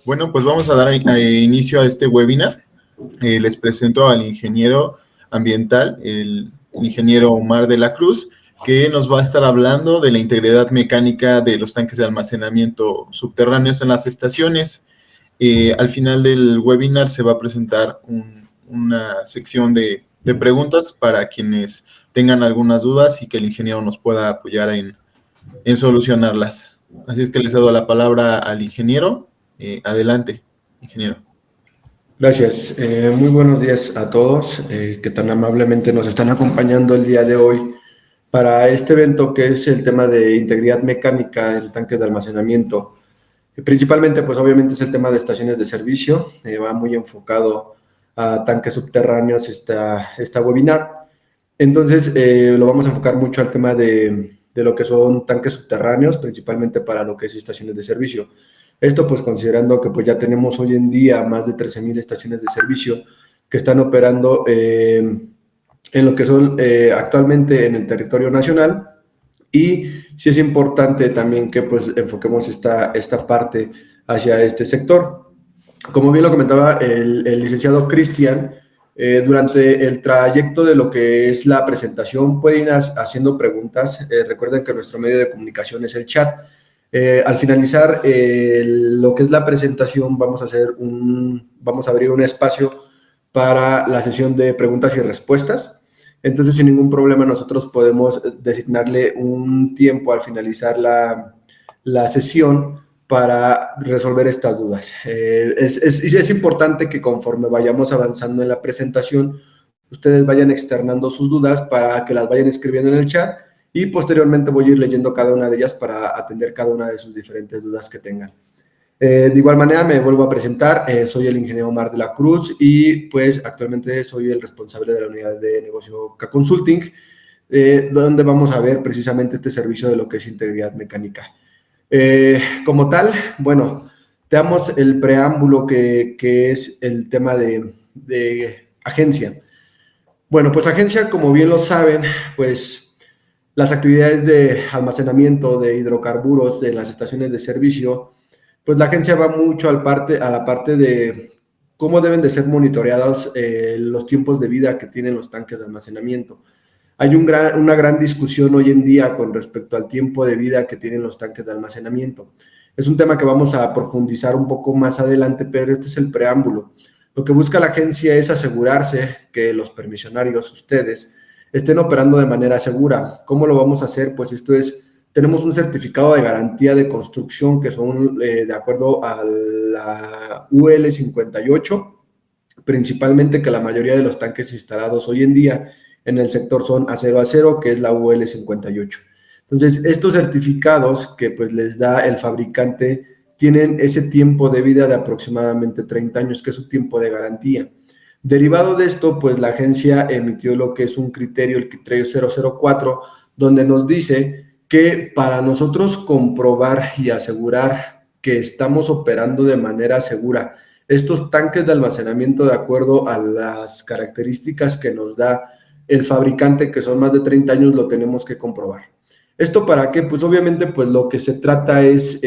Bueno, pues vamos a dar inicio a este webinar. Les presento al ingeniero ambiental, el ingeniero Omar de la Cruz, que nos va a estar hablando de la integridad mecánica de los tanques de almacenamiento subterráneos en las estaciones. Al final del webinar se va a presentar una sección de preguntas para quienes tengan algunas dudas y que el ingeniero nos pueda apoyar en solucionarlas. Así es que les cedo la palabra al ingeniero. Adelante, ingeniero. Gracias. Muy buenos días a todos que tan amablemente nos están acompañando el día de hoy para este evento que es el tema de integridad mecánica en tanques de almacenamiento. Principalmente, pues obviamente es el tema de estaciones de servicio. Va muy enfocado a tanques subterráneos esta webinar. Entonces, lo vamos a enfocar mucho al tema de lo que son tanques subterráneos, principalmente para lo que es estaciones de servicio. Esto pues considerando que pues ya tenemos hoy en día más de 13,000 estaciones de servicio que están operando en lo que son actualmente en el territorio nacional, y sí es importante también que pues enfoquemos esta parte hacia este sector. Como bien lo comentaba el licenciado Cristian, durante el trayecto de lo que es la presentación pueden ir haciendo preguntas. Recuerden que nuestro medio de comunicación es el chat. Al finalizar lo que es la presentación, vamos a abrir un espacio para la sesión de preguntas y respuestas. Entonces, sin ningún problema, nosotros podemos designarle un tiempo al finalizar la sesión para resolver estas dudas. Es importante que conforme vayamos avanzando en la presentación, ustedes vayan externando sus dudas para que las vayan escribiendo en el chat, y posteriormente voy a ir leyendo cada una de ellas para atender cada una de sus diferentes dudas que tengan. De igual manera, me vuelvo a presentar. Soy el ingeniero Omar de la Cruz y pues actualmente soy el responsable de la unidad de negocio K-Consulting, donde vamos a ver precisamente este servicio de lo que es integridad mecánica. Como tal, bueno, te damos el preámbulo que es el tema de agencia. Bueno, pues agencia, como bien lo saben, pues las actividades de almacenamiento de hidrocarburos en las estaciones de servicio, pues la agencia va mucho a la parte de cómo deben de ser monitoreados los tiempos de vida que tienen los tanques de almacenamiento. Hay una gran discusión hoy en día con respecto al tiempo de vida que tienen los tanques de almacenamiento. Es un tema que vamos a profundizar un poco más adelante, pero este es el preámbulo. Lo que busca la agencia es asegurarse que los permisionarios, ustedes, estén operando de manera segura. ¿Cómo lo vamos a hacer? Pues tenemos un certificado de garantía de construcción que son de acuerdo a la UL 58, principalmente que la mayoría de los tanques instalados hoy en día en el sector son acero a acero, que es la UL 58. Entonces, estos certificados que pues les da el fabricante tienen ese tiempo de vida de aproximadamente 30 años, que es su tiempo de garantía. Derivado de esto, pues la agencia emitió lo que es un criterio, el criterio 004, donde nos dice que para nosotros comprobar y asegurar que estamos operando de manera segura estos tanques de almacenamiento de acuerdo a las características que nos da el fabricante, que son más de 30 años, lo tenemos que comprobar. ¿Esto para qué? Pues obviamente pues lo que se trata es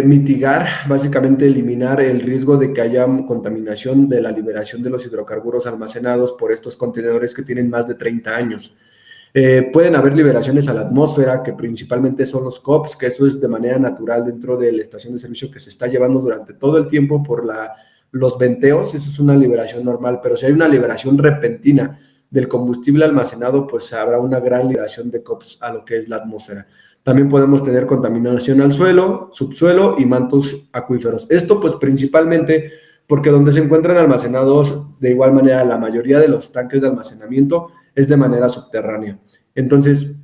mitigar, básicamente eliminar el riesgo de que haya contaminación de la liberación de los hidrocarburos almacenados por estos contenedores que tienen más de 30 años. Pueden haber liberaciones a la atmósfera, que principalmente son los COPS, que eso es de manera natural dentro de la estación de servicio que se está llevando durante todo el tiempo por los venteos. Eso es una liberación normal, pero si hay una liberación repentina del combustible almacenado, pues habrá una gran liberación de COPS a lo que es la atmósfera. También podemos tener contaminación al suelo, subsuelo y mantos acuíferos. Esto pues principalmente porque donde se encuentran almacenados de igual manera la mayoría de los tanques de almacenamiento es de manera subterránea. Entonces,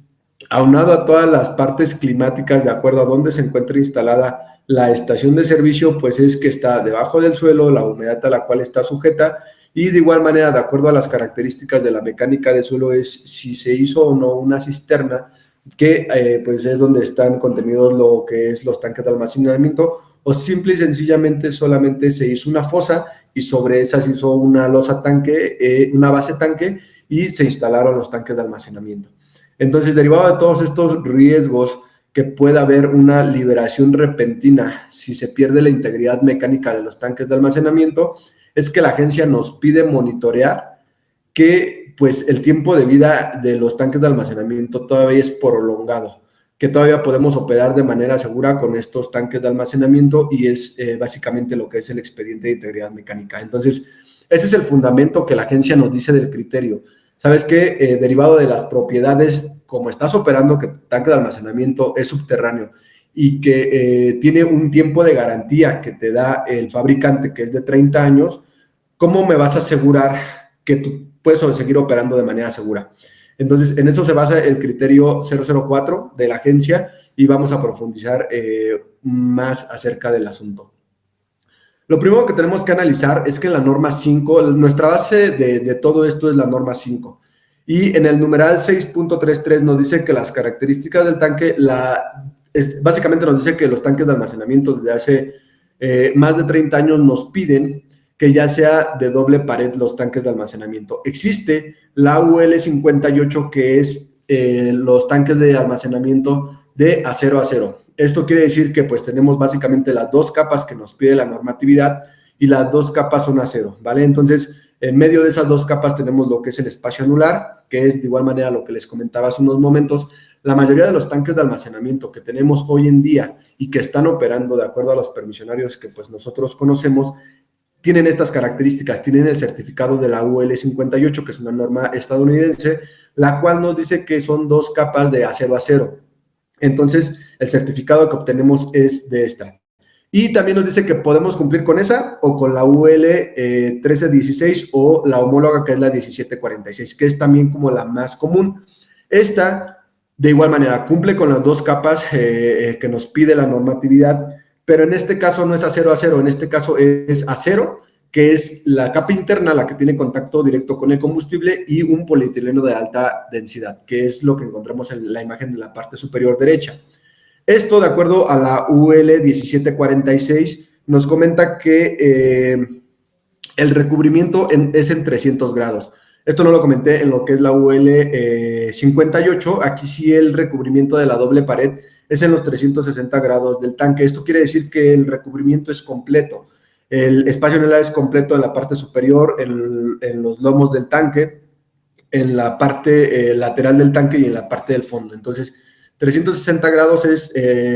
aunado a todas las partes climáticas de acuerdo a dónde se encuentra instalada la estación de servicio, pues es que está debajo del suelo, la humedad a la cual está sujeta, y de igual manera, de acuerdo a las características de la mecánica del suelo, es si se hizo o no una cisterna, que pues es donde están contenidos lo que es los tanques de almacenamiento, o simple y sencillamente solamente se hizo una fosa y sobre esa se hizo una losa tanque, una base tanque, y se instalaron los tanques de almacenamiento. Entonces, derivado de todos estos riesgos que pueda haber una liberación repentina si se pierde la integridad mecánica de los tanques de almacenamiento, es que la agencia nos pide monitorear que pues el tiempo de vida de los tanques de almacenamiento todavía es prolongado, que todavía podemos operar de manera segura con estos tanques de almacenamiento y es básicamente lo que es el expediente de integridad mecánica. Entonces, ese es el fundamento que la agencia nos dice del criterio. ¿Sabes qué? Derivado de las propiedades, como estás operando, que el tanque de almacenamiento es subterráneo y que tiene un tiempo de garantía que te da el fabricante, que es de 30 años, ¿cómo me vas a asegurar que tú puedes seguir operando de manera segura? Entonces, en eso se basa el criterio 004 de la agencia y vamos a profundizar más acerca del asunto. Lo primero que tenemos que analizar es que en la norma 5, nuestra base de todo esto es la norma 5. Y en el numeral 6.33 nos dice que las características del tanque, básicamente nos dice que los tanques de almacenamiento desde hace más de 30 años nos piden que ya sea de doble pared los tanques de almacenamiento. Existe la UL 58, que es los tanques de almacenamiento de acero a acero. Esto quiere decir que pues tenemos básicamente las dos capas que nos pide la normatividad y las dos capas son acero, ¿vale? Entonces, en medio de esas dos capas tenemos lo que es el espacio anular, que es de igual manera lo que les comentaba hace unos momentos. La mayoría de los tanques de almacenamiento que tenemos hoy en día y que están operando de acuerdo a los permisionarios que pues nosotros conocemos, tienen estas características, tienen el certificado de la UL 58, que es una norma estadounidense, la cual nos dice que son dos capas de acero a acero. Entonces, el certificado que obtenemos es de esta. Y también nos dice que podemos cumplir con esa o con la UL 1316 o la homóloga que es la 1746, que es también como la más común. Esta, de igual manera, cumple con las dos capas que nos pide la normatividad, pero en este caso no es acero a acero, en este caso es acero, que es la capa interna, la que tiene contacto directo con el combustible, y un polietileno de alta densidad, que es lo que encontramos en la imagen de la parte superior derecha. Esto, de acuerdo a la UL 1746, nos comenta que el recubrimiento es en 300 grados. Esto no lo comenté en lo que es la UL 58. Aquí sí el recubrimiento de la doble pared es en los 360 grados del tanque. Esto quiere decir que el recubrimiento es completo. El espacio anular es completo en la parte superior, en los lomos del tanque, en la parte lateral del tanque y en la parte del fondo. Entonces, 360 grados es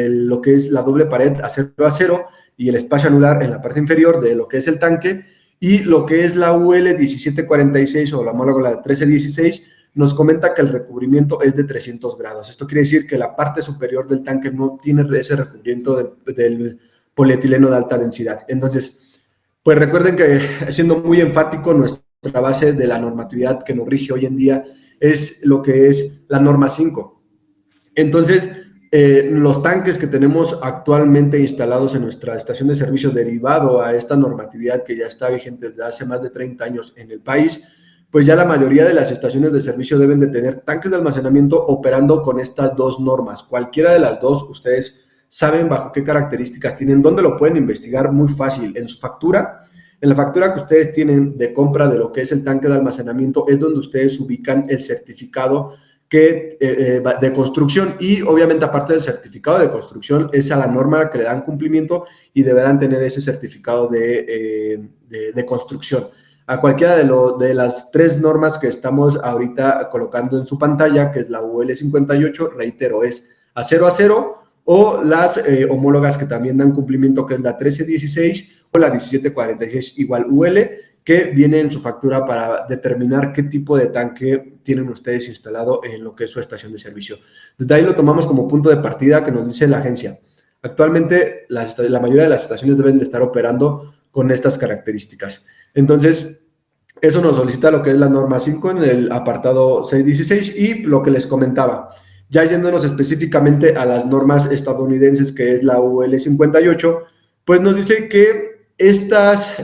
lo que es la doble pared acero a acero y el espacio anular en la parte inferior de lo que es el tanque, y lo que es la UL 1746 o la homóloga la 1316 nos comenta que el recubrimiento es de 300 grados. Esto quiere decir que la parte superior del tanque no tiene ese recubrimiento del polietileno de alta densidad. Entonces, pues recuerden que, siendo muy enfático, nuestra base de la normatividad que nos rige hoy en día es lo que es la norma 5. Entonces, los tanques que tenemos actualmente instalados en nuestra estación de servicio derivado a esta normatividad que ya está vigente desde hace más de 30 años en el país, pues ya la mayoría de las estaciones de servicio deben de tener tanques de almacenamiento operando con estas dos normas. Cualquiera de las dos, ustedes saben bajo qué características tienen, dónde lo pueden investigar muy fácil. En su factura, en la factura que ustedes tienen de compra de lo que es el tanque de almacenamiento, es donde ustedes ubican el certificado de construcción, y obviamente aparte del certificado de construcción es a la norma que le dan cumplimiento y deberán tener ese certificado de construcción. A cualquiera de las tres normas que estamos ahorita colocando en su pantalla, que es la UL 58, reitero, es acero a acero, o las homólogas que también dan cumplimiento, que es la 1316 o la 1746 igual UL, que viene en su factura para determinar qué tipo de tanque tienen ustedes instalado en lo que es su estación de servicio. Desde ahí lo tomamos como punto de partida que nos dice la agencia. Actualmente la mayoría de las estaciones deben de estar operando con estas características. Entonces, eso nos solicita lo que es la norma 5 en el apartado 616 y lo que les comentaba. Ya yéndonos específicamente a las normas estadounidenses, que es la UL 58, pues nos dice que estas...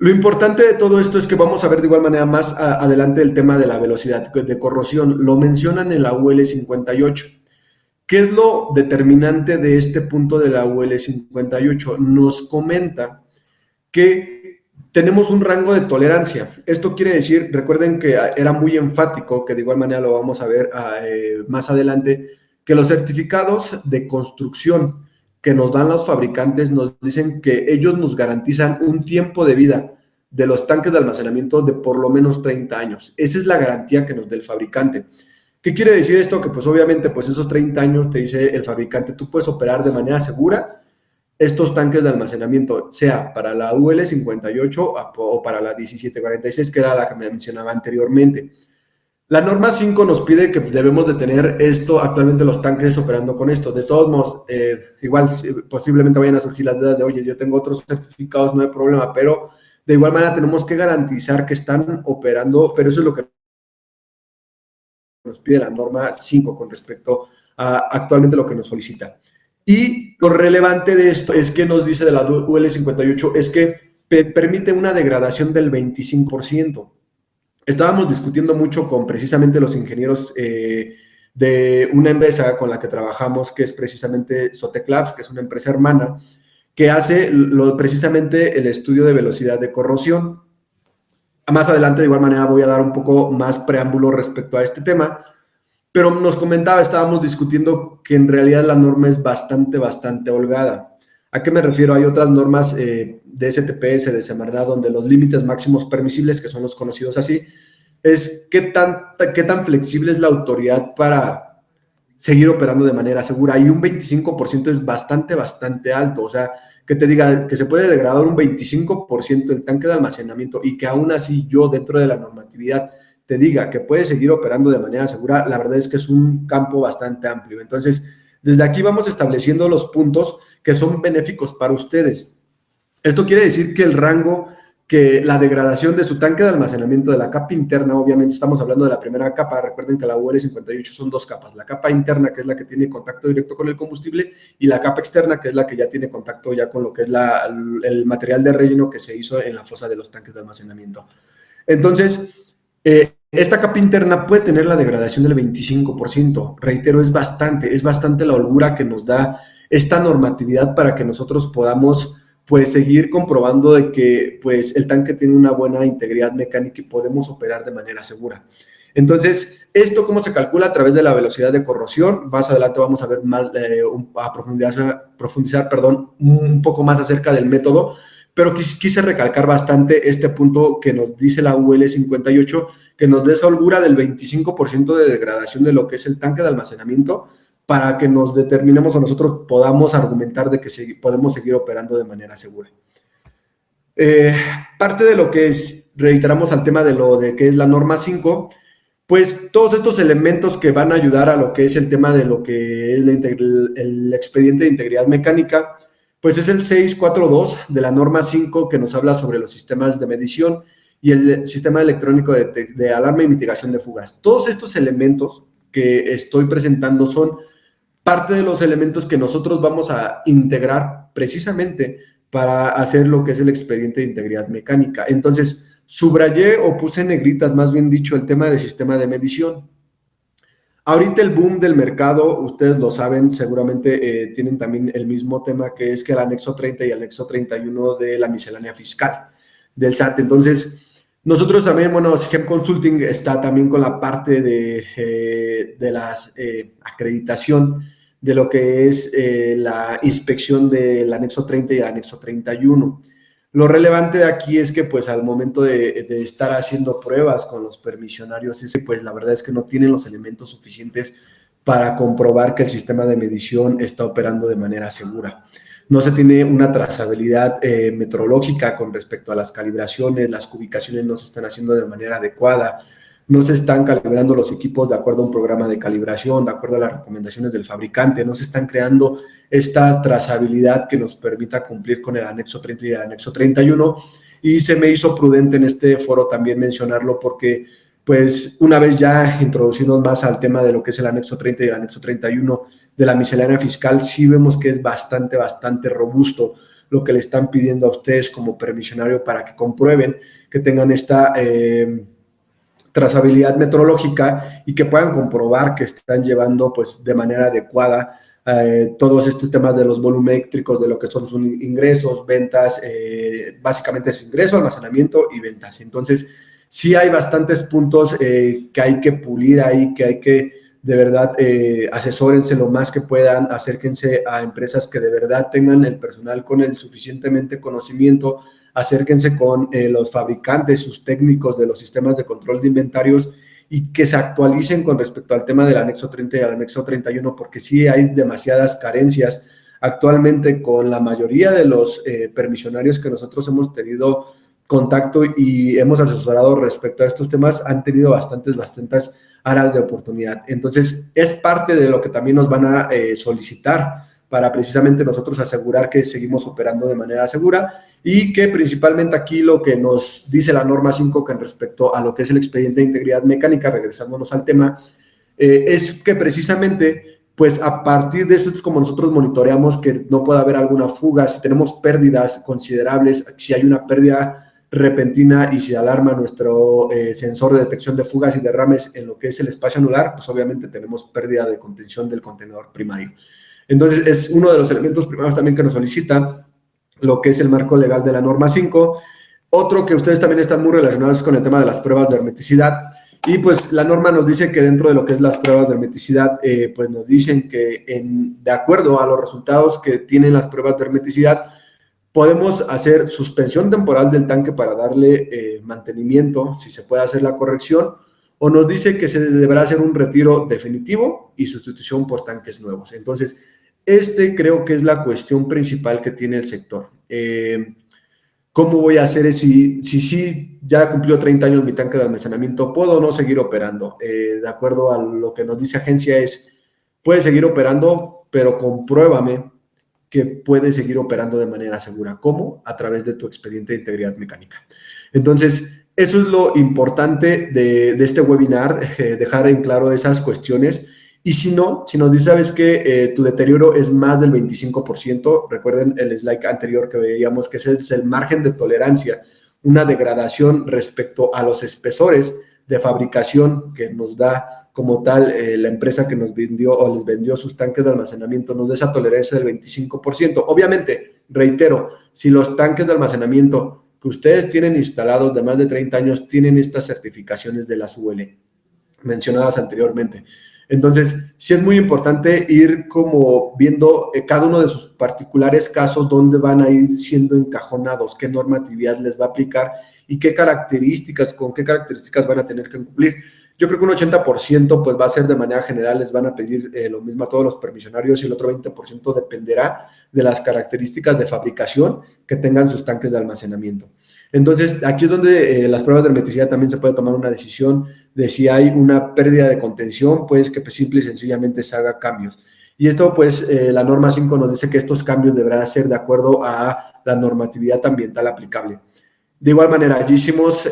Lo importante de todo esto es que vamos a ver de igual manera más adelante el tema de la velocidad de corrosión. Lo mencionan en la UL 58. ¿Qué es lo determinante de este punto de la UL 58? Nos comenta que tenemos un rango de tolerancia. Esto quiere decir, recuerden que era muy enfático, que de igual manera lo vamos a ver más adelante, que los certificados de construcción que nos dan los fabricantes nos dicen que ellos nos garantizan un tiempo de vida de los tanques de almacenamiento de por lo menos 30 años. Esa es la garantía que nos da el fabricante. ¿Qué quiere decir esto? Que pues obviamente pues esos 30 años te dice el fabricante, tú puedes operar de manera segura estos tanques de almacenamiento, sea para la UL58 o para la 1746, que era la que me mencionaba anteriormente. La norma 5 nos pide que debemos de tener esto, actualmente los tanques operando con esto. De todos modos, igual posiblemente vayan a surgir las dudas de, oye, yo tengo otros certificados, no hay problema, pero de igual manera tenemos que garantizar que están operando, pero eso es lo que nos pide la norma 5 con respecto a actualmente lo que nos solicita. Y lo relevante de esto es que nos dice de la UL58 es que permite una degradación del 25%. Estábamos discutiendo mucho con precisamente los ingenieros de una empresa con la que trabajamos, que es precisamente Sotec Labs, que es una empresa hermana, que hace precisamente el estudio de velocidad de corrosión. Más adelante, de igual manera, voy a dar un poco más preámbulo respecto a este tema, pero nos comentaba, estábamos discutiendo que en realidad la norma es bastante holgada. ¿A qué me refiero? Hay otras normas de STPS, de Semarnat, donde los límites máximos permisibles, que son los conocidos así, es qué tan flexible es la autoridad para seguir operando de manera segura. Y un 25% es bastante alto. O sea, que te diga que se puede degradar un 25% el tanque de almacenamiento y que aún así yo, dentro de la normatividad, te diga que puede seguir operando de manera segura, la verdad es que es un campo bastante amplio. Entonces, desde aquí vamos estableciendo los puntos que son benéficos para ustedes. Esto quiere decir que el rango, que la degradación de su tanque de almacenamiento de la capa interna, obviamente estamos hablando de la primera capa, recuerden que la UL58 son 2 capas, la capa interna, que es la que tiene contacto directo con el combustible, y la capa externa, que es la que ya tiene contacto ya con lo que es el material de relleno que se hizo en la fosa de los tanques de almacenamiento. Entonces, esta capa interna puede tener la degradación del 25%. Reitero, es bastante la holgura que nos da esta normatividad para que nosotros podamos pues seguir comprobando de que pues el tanque tiene una buena integridad mecánica y podemos operar de manera segura. Entonces, ¿esto cómo se calcula? A través de la velocidad de corrosión. Más adelante vamos a ver más, a profundizar, un poco más acerca del método, pero quise recalcar bastante este punto que nos dice la UL58, que nos dé esa holgura del 25% de degradación de lo que es el tanque de almacenamiento, para que nos determinemos o nosotros podamos argumentar de que podemos seguir operando de manera segura. Parte de lo que reiteramos al tema de que es la norma 5, pues todos estos elementos que van a ayudar a lo que es el tema de lo que es el expediente de integridad mecánica, pues es el 642 de la norma 5, que nos habla sobre los sistemas de medición y el sistema electrónico de alarma y mitigación de fugas. Todos estos elementos que estoy presentando son parte de los elementos que nosotros vamos a integrar precisamente para hacer lo que es el expediente de integridad mecánica. Entonces, subrayé o puse en negritas, más bien dicho, el tema de sistema de medición. Ahorita el boom del mercado, ustedes lo saben, seguramente tienen también el mismo tema, que es que el anexo 30 y el anexo 31 de la miscelánea fiscal del SAT. Entonces, nosotros también, bueno, GEM Consulting está también con la parte de la acreditación de lo que es la inspección del anexo 30 y el anexo 31. Lo relevante de aquí es que pues al momento de estar haciendo pruebas con los permisionarios, pues la verdad es que no tienen los elementos suficientes para comprobar que el sistema de medición está operando de manera segura. No se tiene una trazabilidad metrológica con respecto a las calibraciones, las ubicaciones no se están haciendo de manera adecuada, no se están calibrando los equipos de acuerdo a un programa de calibración, de acuerdo a las recomendaciones del fabricante, no se están creando esta trazabilidad que nos permita cumplir con el anexo 30 y el anexo 31, y se me hizo prudente en este foro también mencionarlo porque, pues, una vez ya introducidos más al tema de lo que es el anexo 30 y el anexo 31 de la miscelánea fiscal, sí vemos que es bastante robusto lo que le están pidiendo a ustedes como permisionario para que comprueben que tengan esta trazabilidad metrológica y que puedan comprobar que están llevando pues de manera adecuada todos estos temas de los volumétricos, de lo que son sus ingresos, ventas, básicamente es ingreso, almacenamiento y ventas. Entonces, sí hay bastantes puntos que hay que pulir ahí, que hay que de verdad asesórense lo más que puedan, acérquense a empresas que de verdad tengan el personal con el suficientemente conocimiento, acérquense con los fabricantes, sus técnicos de los sistemas de control de inventarios y que se actualicen con respecto al tema del anexo 30 y al anexo 31, porque sí hay demasiadas carencias actualmente con la mayoría de los permisionarios que nosotros hemos tenido contacto y hemos asesorado respecto a estos temas, han tenido bastantes áreas de oportunidad. Entonces, es parte de lo que también nos van a solicitar para precisamente nosotros asegurar que seguimos operando de manera segura y que principalmente aquí lo que nos dice la norma 5 con respecto a lo que es el expediente de integridad mecánica, regresándonos al tema, es que precisamente, pues a partir de eso es como nosotros monitoreamos que no pueda haber alguna fuga, si tenemos pérdidas considerables, si hay una pérdida repentina y si alarma nuestro sensor de detección de fugas y derrames en lo que es el espacio anular, pues obviamente tenemos pérdida de contención del contenedor primario. Entonces, es uno de los elementos primarios también que nos solicita lo que es el marco legal de la norma 5. Otro que ustedes también están muy relacionados con el tema de las pruebas de hermeticidad. Y pues la norma nos dice que dentro de lo que es las pruebas de hermeticidad, pues nos dicen que de acuerdo a los resultados que tienen las pruebas de hermeticidad, podemos hacer suspensión temporal del tanque para darle mantenimiento, si se puede hacer la corrección, o nos dice que se deberá hacer un retiro definitivo y sustitución por tanques nuevos. Entonces, creo que es la cuestión principal que tiene el sector. ¿Cómo voy a hacer si ya cumplió 30 años mi tanque de almacenamiento? ¿Puedo o no seguir operando? De acuerdo a lo que nos dice agencia puede seguir operando, pero compruébame que puede seguir operando de manera segura. ¿Cómo? A través de tu expediente de integridad mecánica. Entonces, eso es lo importante de este webinar, dejar en claro esas cuestiones. Y si nos dice, ¿sabes qué? Tu deterioro es más del 25%. Recuerden el slide anterior que veíamos, que ese es el margen de tolerancia, una degradación respecto a los espesores de fabricación que nos da como tal la empresa que nos vendió o les vendió sus tanques de almacenamiento, nos da esa tolerancia del 25%. Obviamente, reitero, si los tanques de almacenamiento que ustedes tienen instalados de más de 30 años tienen estas certificaciones de las UL mencionadas anteriormente. Entonces, sí es muy importante ir como viendo cada uno de sus particulares casos, dónde van a ir siendo encajonados, qué normatividad les va a aplicar y con qué características van a tener que cumplir. Yo creo que un 80% pues va a ser de manera general, les van a pedir lo mismo a todos los permisionarios y el otro 20% dependerá de las características de fabricación que tengan sus tanques de almacenamiento. Entonces, aquí es donde las pruebas de hermeticidad también se puede tomar una decisión de si hay una pérdida de contención, pues que simple y sencillamente se haga cambios. Y esto, pues, la norma 5 nos dice que estos cambios deberán ser de acuerdo a la normatividad ambiental aplicable. De igual manera, allí hicimos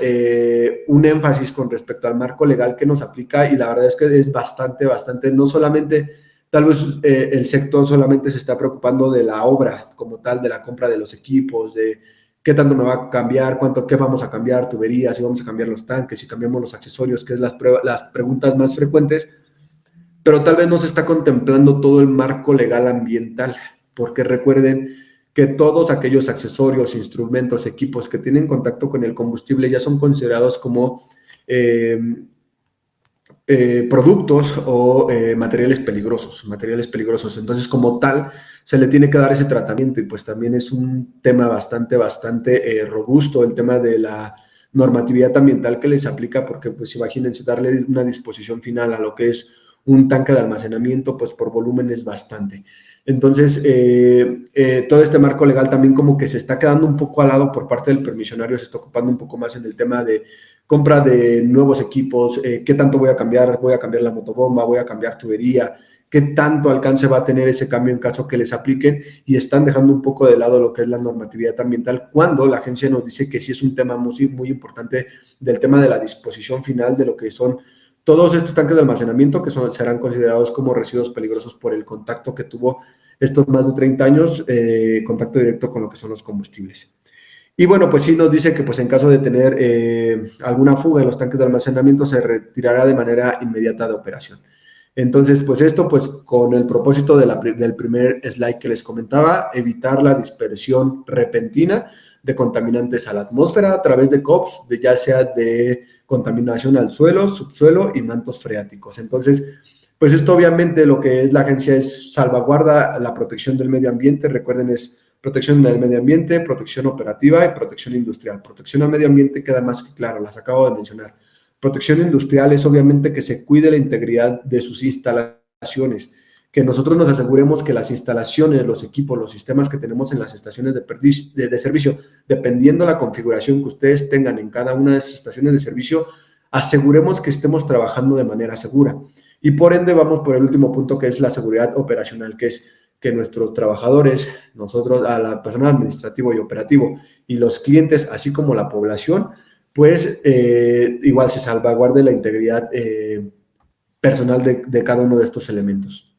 un énfasis con respecto al marco legal que nos aplica y la verdad es que es bastante, no solamente, tal vez el sector solamente se está preocupando de la obra como tal, de la compra de los equipos, de qué tanto me va a cambiar, qué vamos a cambiar, tuberías, si vamos a cambiar los tanques, si cambiamos los accesorios, que es las preguntas más frecuentes, pero tal vez no se está contemplando todo el marco legal ambiental, porque recuerden que todos aquellos accesorios, instrumentos, equipos que tienen contacto con el combustible ya son considerados como productos o materiales peligrosos. Entonces, como tal, se le tiene que dar ese tratamiento y pues también es un tema bastante robusto el tema de la normatividad ambiental que les aplica, porque pues imagínense darle una disposición final a lo que es un tanque de almacenamiento, pues por volumen es bastante. Entonces, todo este marco legal también como que se está quedando un poco al lado por parte del permisionario, se está ocupando un poco más en el tema de compra de nuevos equipos, qué tanto voy a cambiar la motobomba, voy a cambiar tubería, qué tanto alcance va a tener ese cambio en caso que les apliquen, y están dejando un poco de lado lo que es la normatividad ambiental, cuando la agencia nos dice que sí es un tema muy importante del tema de la disposición final de lo que son todos estos tanques de almacenamiento que serán considerados como residuos peligrosos por el contacto que tuvo estos más de 30 años, contacto directo con lo que son los combustibles. Y bueno, pues sí nos dice que pues en caso de tener alguna fuga en los tanques de almacenamiento se retirará de manera inmediata de operación. Entonces, pues esto, pues con el propósito del primer slide que les comentaba, evitar la dispersión repentina de contaminantes a la atmósfera a través de COPs, ya sea de contaminación al suelo, subsuelo y mantos freáticos. Entonces, pues esto obviamente lo que es la agencia es salvaguarda la protección del medio ambiente. Recuerden, es protección del medio ambiente, protección operativa y protección industrial. Protección al medio ambiente queda más que claro, las acabo de mencionar. Protección industrial es obviamente que se cuide la integridad de sus instalaciones, que nosotros nos aseguremos que las instalaciones, los equipos, los sistemas que tenemos en las estaciones de servicio, dependiendo de la configuración que ustedes tengan en cada una de esas estaciones de servicio, aseguremos que estemos trabajando de manera segura. Y por ende vamos por el último punto, que es la seguridad operacional, que es que nuestros trabajadores, nosotros, a la personal administrativo y operativo y los clientes, así como la población, pues igual se salvaguarde la integridad personal de cada uno de estos elementos.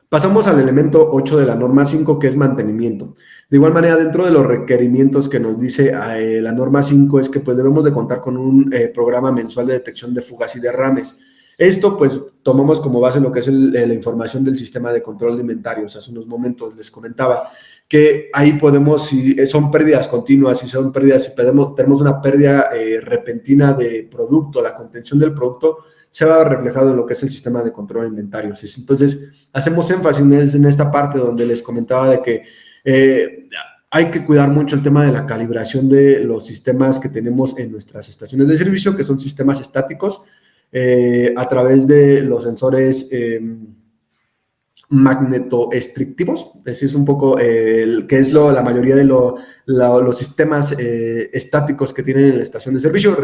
Pasamos al elemento 8 de la norma 5, que es mantenimiento. De igual manera, dentro de los requerimientos que nos dice la norma 5 es que pues debemos de contar con un programa mensual de detección de fugas y derrames. Esto pues tomamos como base lo que es la información del sistema de control de inventarios. Hace unos momentos les comentaba que ahí podemos, si son pérdidas continuas, si son pérdidas, si tenemos una pérdida repentina de producto, la contención del producto se va reflejado en lo que es el sistema de control de inventarios. Entonces, hacemos énfasis en esta parte donde les comentaba de que hay que cuidar mucho el tema de la calibración de los sistemas que tenemos en nuestras estaciones de servicio, que son sistemas estáticos, a través de los sensores magnetoestrictivos. Ese es un poco que es la mayoría de los sistemas estáticos que tienen en la estación de servicio.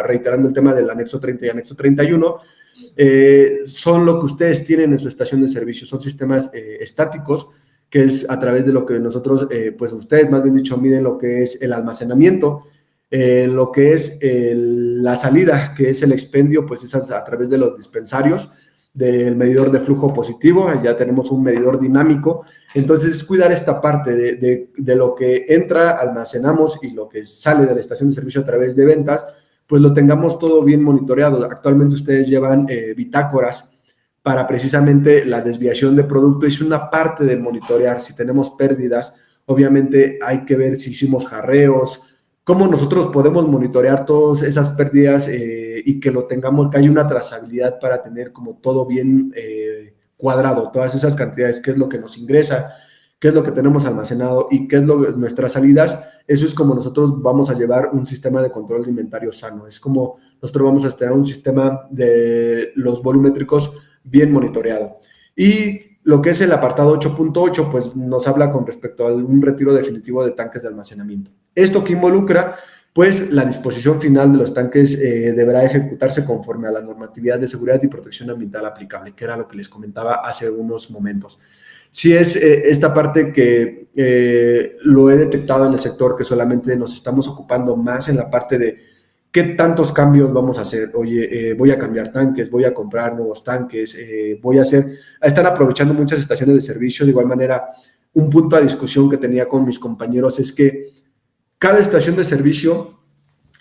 Reiterando el tema del anexo 30 y anexo 31, son lo que ustedes tienen en su estación de servicio. Son sistemas estáticos, que es a través de lo que nosotros, pues ustedes más bien dicho, miden lo que es el almacenamiento, lo que es la salida, que es el expendio, pues es a través de los dispensarios, del medidor de flujo positivo. Ya tenemos un medidor dinámico. Entonces, es cuidar esta parte de lo que entra, almacenamos, y lo que sale de la estación de servicio a través de ventas, pues lo tengamos todo bien monitoreado. Actualmente ustedes llevan bitácoras para precisamente la desviación de producto. Es una parte de monitorear. Si tenemos pérdidas, obviamente hay que ver si hicimos jarreos, cómo nosotros podemos monitorear todas esas pérdidas y que lo tengamos, que haya una trazabilidad para tener como todo bien cuadrado, todas esas cantidades, qué es lo que nos ingresa, qué es lo que tenemos almacenado y qué es nuestras salidas. Eso es como nosotros vamos a llevar un sistema de control de inventario sano. Es como nosotros vamos a tener un sistema de los volumétricos bien monitoreado. Y lo que es el apartado 8.8, pues nos habla con respecto a un retiro definitivo de tanques de almacenamiento. Esto que involucra, pues la disposición final de los tanques deberá ejecutarse conforme a la normatividad de seguridad y protección ambiental aplicable, que era lo que les comentaba hace unos momentos. Sí es esta parte que lo he detectado en el sector, que solamente nos estamos ocupando más en la parte de qué tantos cambios vamos a hacer. Oye, voy a cambiar tanques, voy a comprar nuevos tanques, están aprovechando muchas estaciones de servicio. De igual manera, un punto de discusión que tenía con mis compañeros es que cada estación de servicio,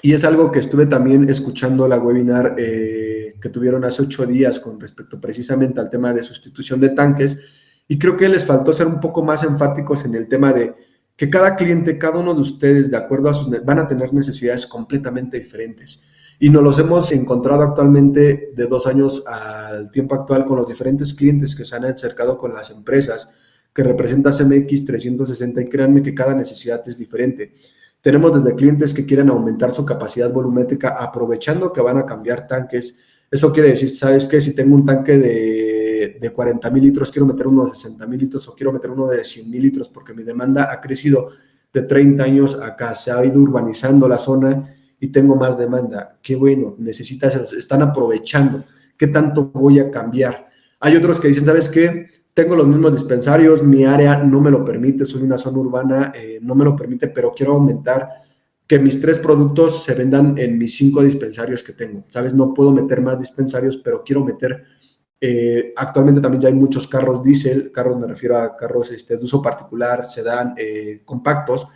y es algo que estuve también escuchando la webinar que tuvieron hace 8 días con respecto precisamente al tema de sustitución de tanques, y creo que les faltó ser un poco más enfáticos en el tema de que cada cliente, cada uno de ustedes, de acuerdo a van a tener necesidades completamente diferentes. Y nos los hemos encontrado actualmente de 2 años al tiempo actual con los diferentes clientes que se han acercado con las empresas que representa CMX 360, y créanme que cada necesidad es diferente. Tenemos desde clientes que quieren aumentar su capacidad volumétrica aprovechando que van a cambiar tanques. Eso quiere decir, ¿sabes qué? Si tengo un tanque de 40,000 litros, quiero meter uno de 60,000 litros o quiero meter uno de 100,000 litros porque mi demanda ha crecido de 30 años acá, se ha ido urbanizando la zona y tengo más demanda. Qué bueno, están aprovechando. ¿Qué tanto voy a cambiar? Hay otros que dicen, ¿sabes qué? Tengo los mismos dispensarios, mi área no me lo permite, soy una zona urbana, no me lo permite, pero quiero aumentar que mis 3 productos se vendan en mis 5 dispensarios que tengo, ¿sabes? No puedo meter más dispensarios, pero quiero meter, actualmente también ya hay muchos carros diésel, carros me refiero a carros de uso particular, sedán, compactos,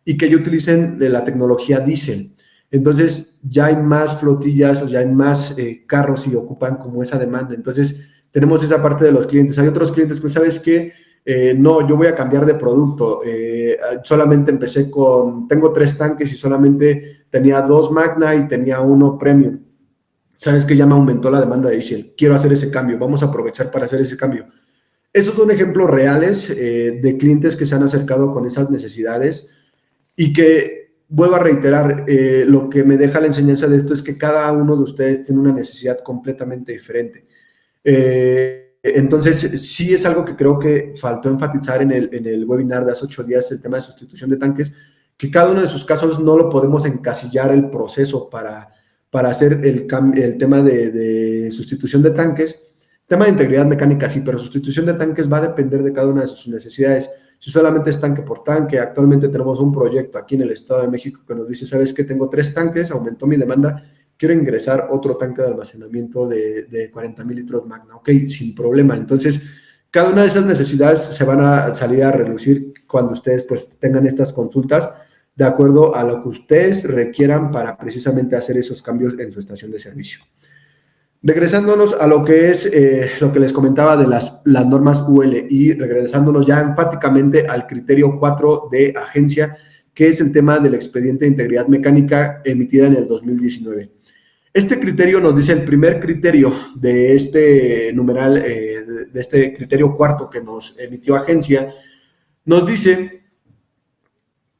y que ya utilicen la tecnología diésel. Entonces ya hay más flotillas, ya hay más carros y ocupan como esa demanda. Entonces tenemos esa parte de los clientes. Hay otros clientes que, ¿sabes qué? No, yo voy a cambiar de producto. Solamente tengo 3 tanques y solamente tenía 2 Magna y tenía 1 Premium. ¿Sabes qué? Ya me aumentó la demanda de diésel. Quiero hacer ese cambio. Vamos a aprovechar para hacer ese cambio. Esos son ejemplos reales de clientes que se han acercado con esas necesidades y que, vuelvo a reiterar, lo que me deja la enseñanza de esto es que cada uno de ustedes tiene una necesidad completamente diferente. Entonces, sí es algo que creo que faltó enfatizar en el webinar de hace 8 días, el tema de sustitución de tanques, que cada uno de sus casos no lo podemos encasillar el proceso para hacer el tema de sustitución de tanques. Tema de integridad mecánica sí, pero sustitución de tanques va a depender de cada una de sus necesidades. Si solamente es tanque por tanque, actualmente tenemos un proyecto aquí en el Estado de México que nos dice, ¿sabes qué? Tengo 3 tanques, aumentó mi demanda, quiero ingresar otro tanque de almacenamiento de 40,000 litros Magna. Ok, sin problema. Entonces, cada una de esas necesidades se van a salir a relucir cuando ustedes pues tengan estas consultas de acuerdo a lo que ustedes requieran para precisamente hacer esos cambios en su estación de servicio. Regresándonos a lo que es lo que les comentaba de las normas UL y regresándonos ya enfáticamente al criterio 4 de agencia, que es el tema del expediente de integridad mecánica emitida en el 2019. Este criterio nos dice, el primer criterio de este numeral, de este criterio cuarto que nos emitió agencia, nos dice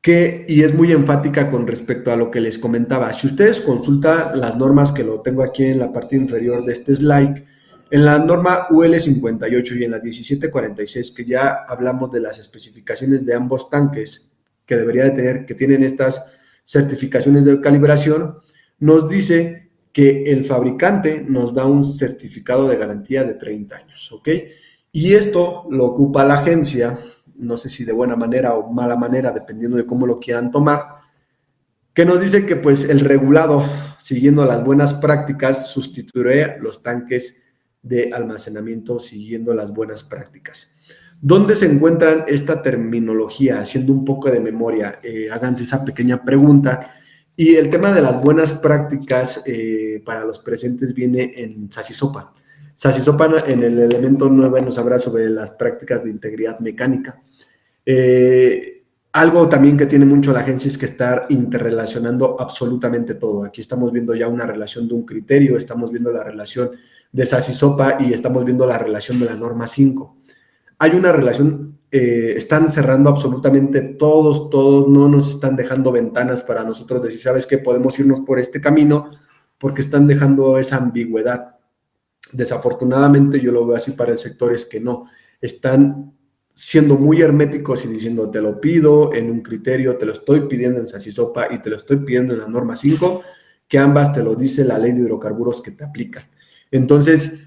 que, y es muy enfática con respecto a lo que les comentaba, si ustedes consultan las normas, que lo tengo aquí en la parte inferior de este slide, en la norma UL 58 y en la 1746, que ya hablamos de las especificaciones de ambos tanques que debería de tener, que tienen estas certificaciones de calibración, nos dice que el fabricante nos da un certificado de garantía de 30 años, ¿ok? Y esto lo ocupa la agencia, no sé si de buena manera o mala manera, dependiendo de cómo lo quieran tomar, que nos dice que pues el regulado, siguiendo las buenas prácticas, sustituirá los tanques de almacenamiento siguiendo las buenas prácticas. ¿Dónde se encuentran esta terminología? Haciendo un poco de memoria, háganse esa pequeña pregunta. Y el tema de las buenas prácticas para los presentes viene en SASISOPA. SASISOPA en el elemento 9 nos habla sobre las prácticas de integridad mecánica. Algo también que tiene mucho la agencia es que está interrelacionando absolutamente todo. Aquí estamos viendo ya una relación de un criterio, estamos viendo la relación de SASISOPA y estamos viendo la relación de la norma 5. Hay una relación, están cerrando absolutamente todos, no nos están dejando ventanas para nosotros decir, ¿sabes qué? Podemos irnos por este camino, porque están dejando esa ambigüedad. Desafortunadamente, yo lo veo así para el sector, es que no, están siendo muy herméticos y diciendo, te lo pido en un criterio, te lo estoy pidiendo en SASISOPA y te lo estoy pidiendo en la norma 5, que ambas te lo dice la ley de hidrocarburos que te aplican. Entonces,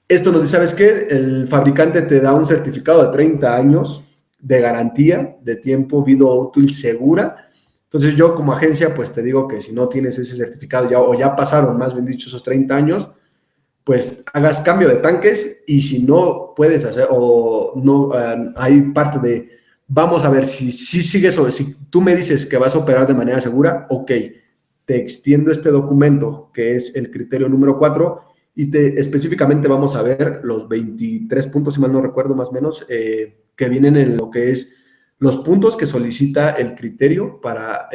esto nos dice, ¿sabes qué? El fabricante te da un certificado de 30 años de garantía, de tiempo, vida útil segura. Entonces, yo como agencia, pues te digo que si no tienes ese certificado ya, o ya pasaron, más bien dicho, esos 30 años, pues hagas cambio de tanques, y si no puedes hacer o no, hay parte de, vamos a ver si sigues o si tú me dices que vas a operar de manera segura, ok, te extiendo este documento que es el criterio número 4 y específicamente vamos a ver los 23 puntos, si mal no recuerdo más o menos, que vienen en lo que es los puntos que solicita el criterio para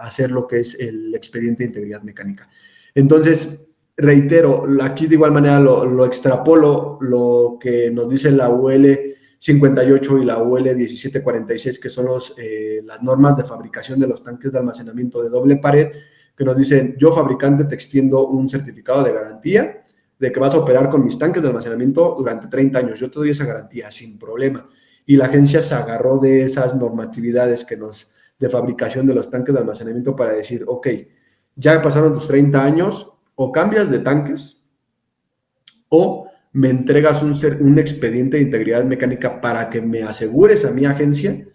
hacer lo que es el expediente de integridad mecánica. Entonces, reitero, aquí de igual manera lo extrapolo, lo que nos dice la UL 58 y la UL 1746, que son las normas de fabricación de los tanques de almacenamiento de doble pared, que nos dicen, yo fabricante te extiendo un certificado de garantía de que vas a operar con mis tanques de almacenamiento durante 30 años. Yo te doy esa garantía sin problema. Y la agencia se agarró de esas normatividades de fabricación de los tanques de almacenamiento para decir, ok, ya pasaron tus 30 años, o cambias de tanques o me entregas un expediente de integridad mecánica para que me asegures a mi agencia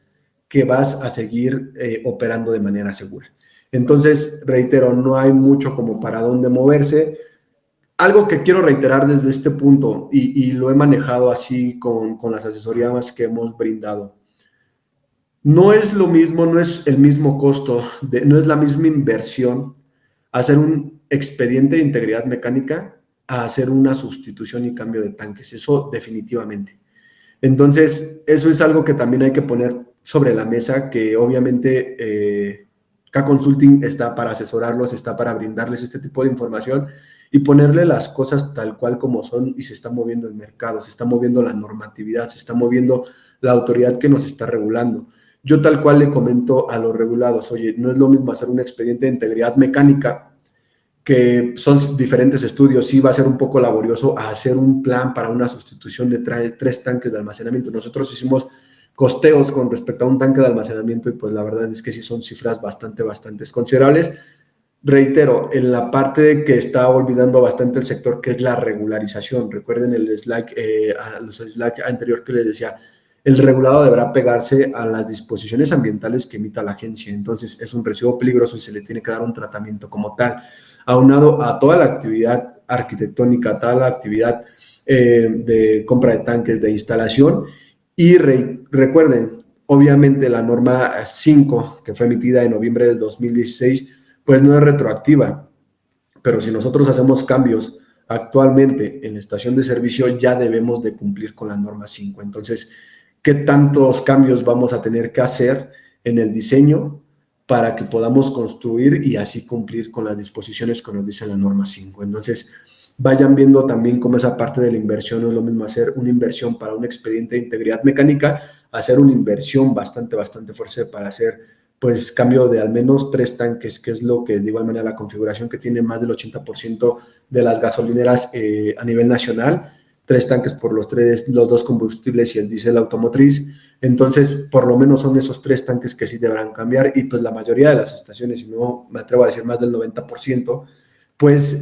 que vas a seguir operando de manera segura. Entonces, reitero, no hay mucho como para dónde moverse. Algo que quiero reiterar desde este punto, y lo he manejado así con las asesorías que hemos brindado, no es lo mismo, no es el mismo costo, no es la misma inversión hacer un expediente de integridad mecánica a hacer una sustitución y cambio de tanques, eso definitivamente. Entonces, eso es algo que también hay que poner sobre la mesa, que obviamente K-Consulting está para asesorarlos, está para brindarles este tipo de información y ponerle las cosas tal cual como son, y se está moviendo el mercado, se está moviendo la normatividad, se está moviendo la autoridad que nos está regulando. Yo tal cual le comento a los regulados, oye, no es lo mismo hacer un expediente de integridad mecánica, que son diferentes estudios, sí va a ser un poco laborioso a hacer un plan para una sustitución de 3 tanques de almacenamiento. Nosotros hicimos costeos con respecto a un tanque de almacenamiento y pues la verdad es que sí son cifras bastante considerables. Reitero, en la parte que está olvidando bastante el sector, que es la regularización. Recuerden el slide, los slides anterior que les decía, el regulado deberá pegarse a las disposiciones ambientales que emita la agencia. Entonces, es un residuo peligroso y se le tiene que dar un tratamiento como tal, aunado a toda la actividad arquitectónica, a toda la actividad de compra de tanques, de instalación. Y recuerden, obviamente la norma 5, que fue emitida en noviembre del 2016, pues no es retroactiva, pero si nosotros hacemos cambios actualmente en la estación de servicio, ya debemos de cumplir con la norma 5. Entonces, ¿qué tantos cambios vamos a tener que hacer en el diseño para que podamos construir y así cumplir con las disposiciones que nos dice la norma 5? Entonces, vayan viendo también cómo esa parte de la inversión no es lo mismo hacer una inversión para un expediente de integridad mecánica, hacer una inversión bastante fuerte para hacer pues cambio de al menos 3 tanques, que es lo que de igual manera la configuración que tiene más del 80% de las gasolineras a nivel nacional, 3 tanques por los 2 combustibles y el diésel automotriz. Entonces, por lo menos son esos 3 tanques que sí deberán cambiar, y pues la mayoría de las estaciones, si no me atrevo a decir más del 90%, pues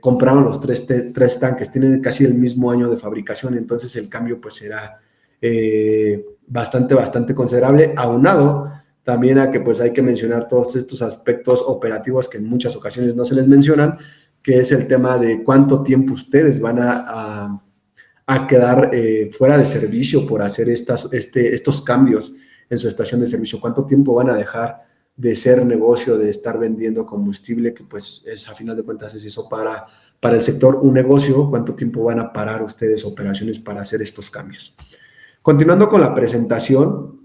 compraron los 3 tanques, tienen casi el mismo año de fabricación, entonces el cambio pues será bastante considerable, aunado también a que pues hay que mencionar todos estos aspectos operativos que en muchas ocasiones no se les mencionan, que es el tema de cuánto tiempo ustedes van a quedar fuera de servicio por hacer estos cambios en su estación de servicio, cuánto tiempo van a dejar de ser negocio, de estar vendiendo combustible, que pues es a final de cuentas es eso para el sector un negocio, cuánto tiempo van a parar ustedes operaciones para hacer estos cambios. Continuando con la presentación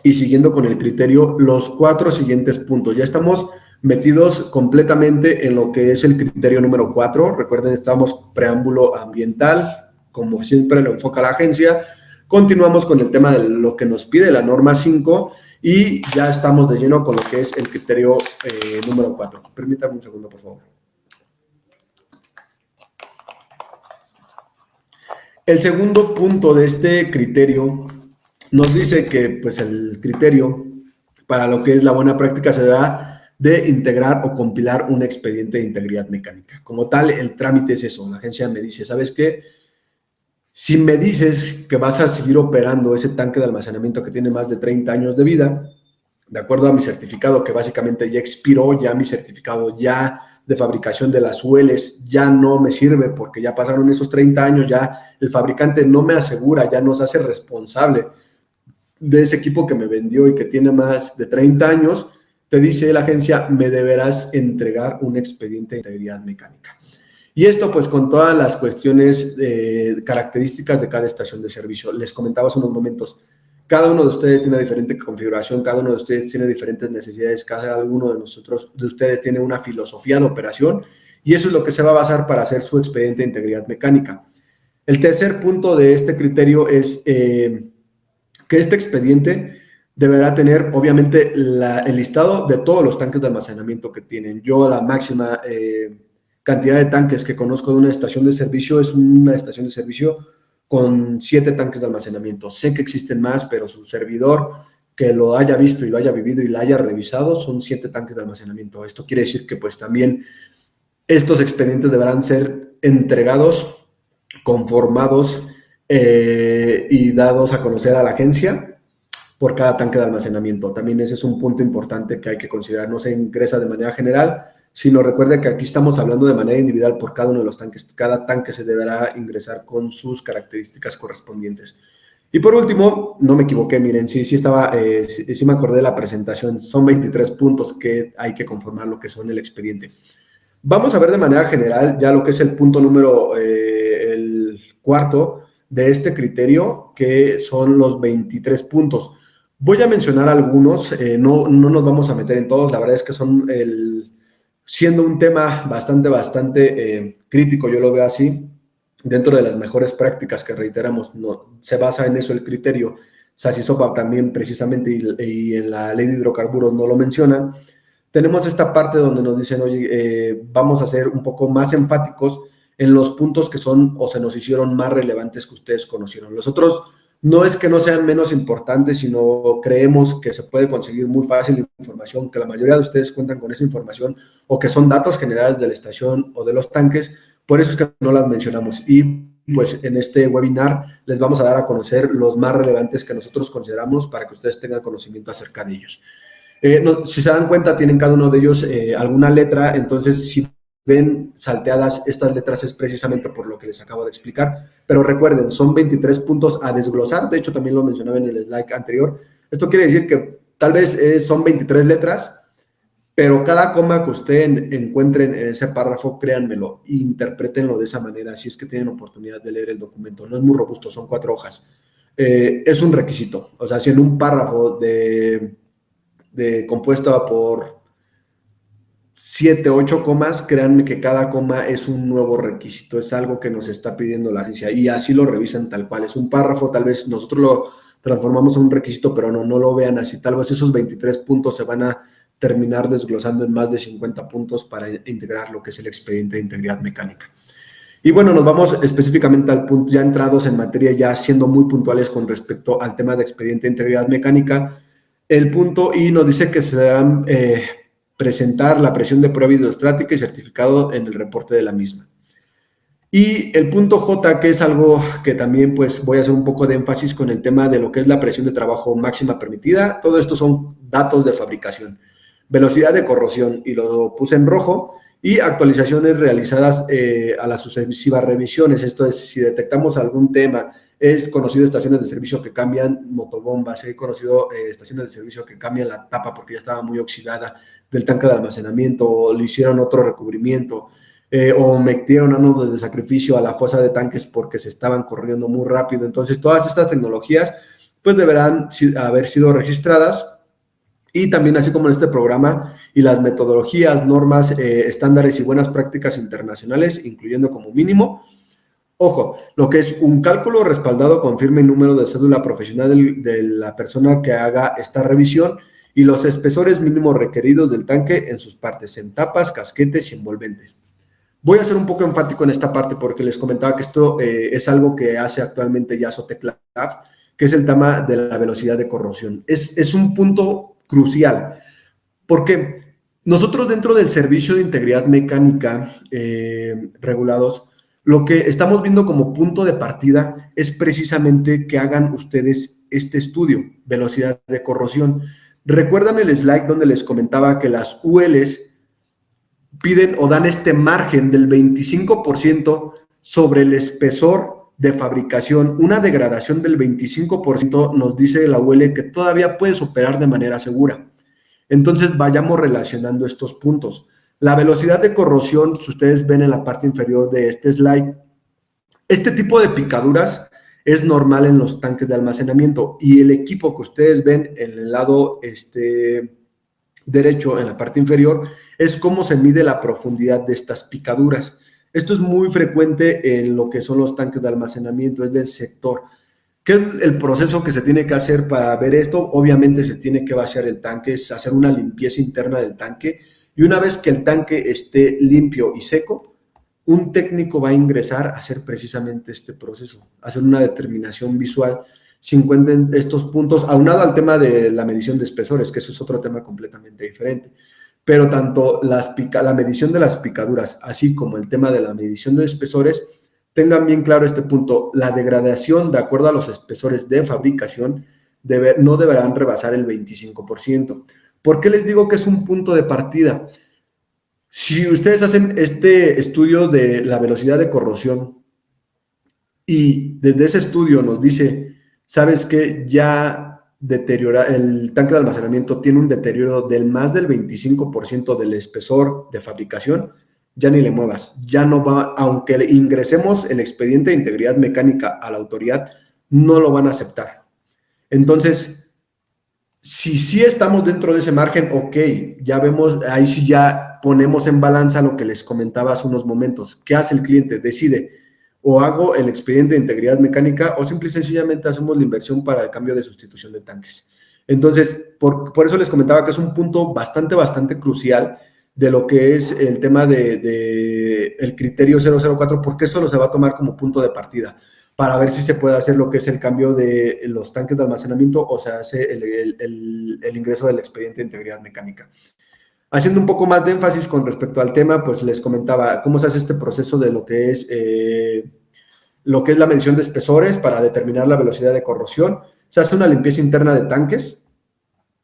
y siguiendo con el criterio, los 4 siguientes puntos, ya estamos metidos completamente en lo que es el criterio número 4, recuerden, estamos preámbulo ambiental, como siempre lo enfoca la agencia, continuamos con el tema de lo que nos pide la norma 5, y ya estamos de lleno con lo que es el criterio número 4. Permítanme un segundo, por favor. El segundo punto de este criterio nos dice que pues, el criterio para lo que es la buena práctica se da de integrar o compilar un expediente de integridad mecánica. Como tal, el trámite es eso. La agencia me dice, ¿sabes qué? Si me dices que vas a seguir operando ese tanque de almacenamiento que tiene más de 30 años de vida, de acuerdo a mi certificado, que básicamente ya expiró, ya mi certificado ya de fabricación de las ULs ya no me sirve porque ya pasaron esos 30 años, ya el fabricante no me asegura, ya nos hace responsable de ese equipo que me vendió y que tiene más de 30 años, te dice la agencia, me deberás entregar un expediente de integridad mecánica. Y esto pues con todas las cuestiones características de cada estación de servicio. Les comentaba hace unos momentos, cada uno de ustedes tiene diferente configuración, cada uno de ustedes tiene diferentes necesidades, cada uno de ustedes tiene una filosofía de operación, y eso es lo que se va a basar para hacer su expediente de integridad mecánica. El tercer punto de este criterio es que este expediente deberá tener, obviamente, el listado de todos los tanques de almacenamiento que tienen. Yo la máxima cantidad de tanques que conozco de una estación de servicio es una estación de servicio con 7 tanques de almacenamiento. Sé que existen más, pero su servidor que lo haya visto y lo haya vivido y lo haya revisado son 7 tanques de almacenamiento. Esto quiere decir que pues también estos expedientes deberán ser entregados, conformados y dados a conocer a la agencia por cada tanque de almacenamiento. También ese es un punto importante que hay que considerar. No se ingresa de manera general, sino recuerde que aquí estamos hablando de manera individual por cada uno de los tanques. Cada tanque se deberá ingresar con sus características correspondientes. Y por último, no me equivoqué, miren, sí me acordé de la presentación. Son 23 puntos que hay que conformar lo que son el expediente. Vamos a ver de manera general ya lo que es el punto número, el cuarto de este criterio, que son los 23 puntos. Voy a mencionar algunos, no nos vamos a meter en todos, la verdad es que son, siendo un tema bastante crítico, yo lo veo así, dentro de las mejores prácticas que reiteramos, no, se basa en eso el criterio. SACISOPA también precisamente y en la ley de hidrocarburos no lo mencionan. Tenemos esta parte donde nos dicen, oye, vamos a ser un poco más enfáticos en los puntos que son o se nos hicieron más relevantes que ustedes conocieron. Los otros no es que no sean menos importantes, sino creemos que se puede conseguir muy fácil información, que la mayoría de ustedes cuentan con esa información o que son datos generales de la estación o de los tanques, por eso es que no las mencionamos. Y pues en este webinar les vamos a dar a conocer los más relevantes que nosotros consideramos para que ustedes tengan conocimiento acerca de ellos. Si se dan cuenta, tienen cada uno de ellos alguna letra, entonces si ven salteadas estas letras es precisamente por lo que les acabo de explicar, pero recuerden, son 23 puntos a desglosar, de hecho también lo mencionaba en el slide anterior. Esto quiere decir que tal vez son 23 letras, pero cada coma que ustedes encuentren en ese párrafo, créanmelo, interprétenlo de esa manera, si es que tienen oportunidad de leer el documento. No es muy robusto, son 4 hojas. Es un requisito, o sea, si en un párrafo compuesta por 7, 8 comas, créanme que cada coma es un nuevo requisito, es algo que nos está pidiendo la agencia y así lo revisan tal cual. Es un párrafo, tal vez nosotros lo transformamos en un requisito, pero no lo vean así. Tal vez esos 23 puntos se van a terminar desglosando en más de 50 puntos para integrar lo que es el expediente de integridad mecánica. Y bueno, nos vamos específicamente al punto, ya entrados en materia, ya siendo muy puntuales con respecto al tema de expediente de integridad mecánica. El punto I nos dice que se deberán presentar la presión de prueba hidrostática y certificado en el reporte de la misma. Y el punto J, que es algo que también pues voy a hacer un poco de énfasis con el tema de lo que es la presión de trabajo máxima permitida. Todo esto son datos de fabricación, velocidad de corrosión, y lo puse en rojo, y actualizaciones realizadas a las sucesivas revisiones. Esto es, si detectamos algún tema, es conocido estaciones de servicio que cambian motobombas, he conocido estaciones de servicio que cambian la tapa porque ya estaba muy oxidada del tanque de almacenamiento, o le hicieron otro recubrimiento, o metieron anodos de sacrificio a la fosa de tanques porque se estaban corriendo muy rápido. Entonces, todas estas tecnologías pues deberán haber sido registradas. Y también, así como en este programa, y las metodologías, normas, estándares y buenas prácticas internacionales, incluyendo como mínimo, ojo, lo que es un cálculo respaldado con firma y número de cédula profesional de la persona que haga esta revisión, y los espesores mínimos requeridos del tanque en sus partes, en tapas, casquetes y envolventes. Voy a ser un poco enfático en esta parte porque les comentaba que esto es algo que hace actualmente ya Soteclaf, que es el tema de la velocidad de corrosión. Es un punto crucial, porque nosotros dentro del servicio de integridad mecánica regulados, lo que estamos viendo como punto de partida es precisamente que hagan ustedes este estudio, velocidad de corrosión. ¿Recuerdan el slide donde les comentaba que las ULs piden o dan este margen del 25% sobre el espesor de fabricación? Una degradación del 25% nos dice la UL que todavía puedes operar de manera segura. Entonces vayamos relacionando estos puntos. La velocidad de corrosión, si ustedes ven en la parte inferior de este slide, este tipo de picaduras es normal en los tanques de almacenamiento, y el equipo que ustedes ven en el lado derecho, en la parte inferior, es cómo se mide la profundidad de estas picaduras. Esto es muy frecuente en lo que son los tanques de almacenamiento, es del sector. ¿Qué es el proceso que se tiene que hacer para ver esto? Obviamente se tiene que vaciar el tanque, es hacer una limpieza interna del tanque, y una vez que el tanque esté limpio y seco, un técnico va a ingresar a hacer precisamente este proceso, hacer una determinación visual si encuentren estos puntos, aunado al tema de la medición de espesores, que eso es otro tema completamente diferente. Pero tanto la medición de las picaduras, así como el tema de la medición de espesores, tengan bien claro este punto. La degradación, de acuerdo a los espesores de fabricación, no deberán rebasar el 25%. ¿Por qué les digo que es un punto de partida? Si ustedes hacen este estudio de la velocidad de corrosión y desde ese estudio nos dice, ¿sabes qué? Ya el tanque de almacenamiento tiene un deterioro del más del 25% del espesor de fabricación, ya ni le muevas, ya no va, aunque le ingresemos el expediente de integridad mecánica a la autoridad, no lo van a aceptar. Entonces, si sí estamos dentro de ese margen, ok, ya vemos, ahí sí ya ponemos en balanza lo que les comentaba hace unos momentos. ¿Qué hace el cliente? Decide, o hago el expediente de integridad mecánica o simple y sencillamente hacemos la inversión para el cambio de sustitución de tanques. Entonces, por eso les comentaba que es un punto bastante crucial de lo que es el tema de el criterio 004, porque esto lo se va a tomar como punto de partida para ver si se puede hacer lo que es el cambio de los tanques de almacenamiento o se hace el ingreso del expediente de integridad mecánica. Haciendo un poco más de énfasis con respecto al tema, pues les comentaba cómo se hace este proceso de lo que es la medición de espesores para determinar la velocidad de corrosión. Se hace una limpieza interna de tanques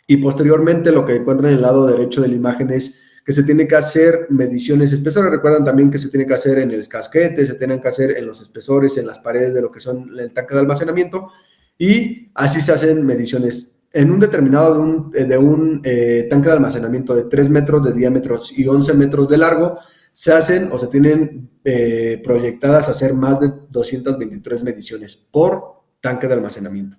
y posteriormente lo que encuentran en el lado derecho de la imagen es que se tiene que hacer mediciones espesores. Recuerdan también que se tiene que hacer en el casquete, se tienen que hacer en los espesores, en las paredes de lo que son el tanque de almacenamiento, y así se hacen mediciones. En un determinado de un tanque de almacenamiento de 3 metros de diámetro y 11 metros de largo, se hacen o se tienen proyectadas hacer más de 223 mediciones por tanque de almacenamiento.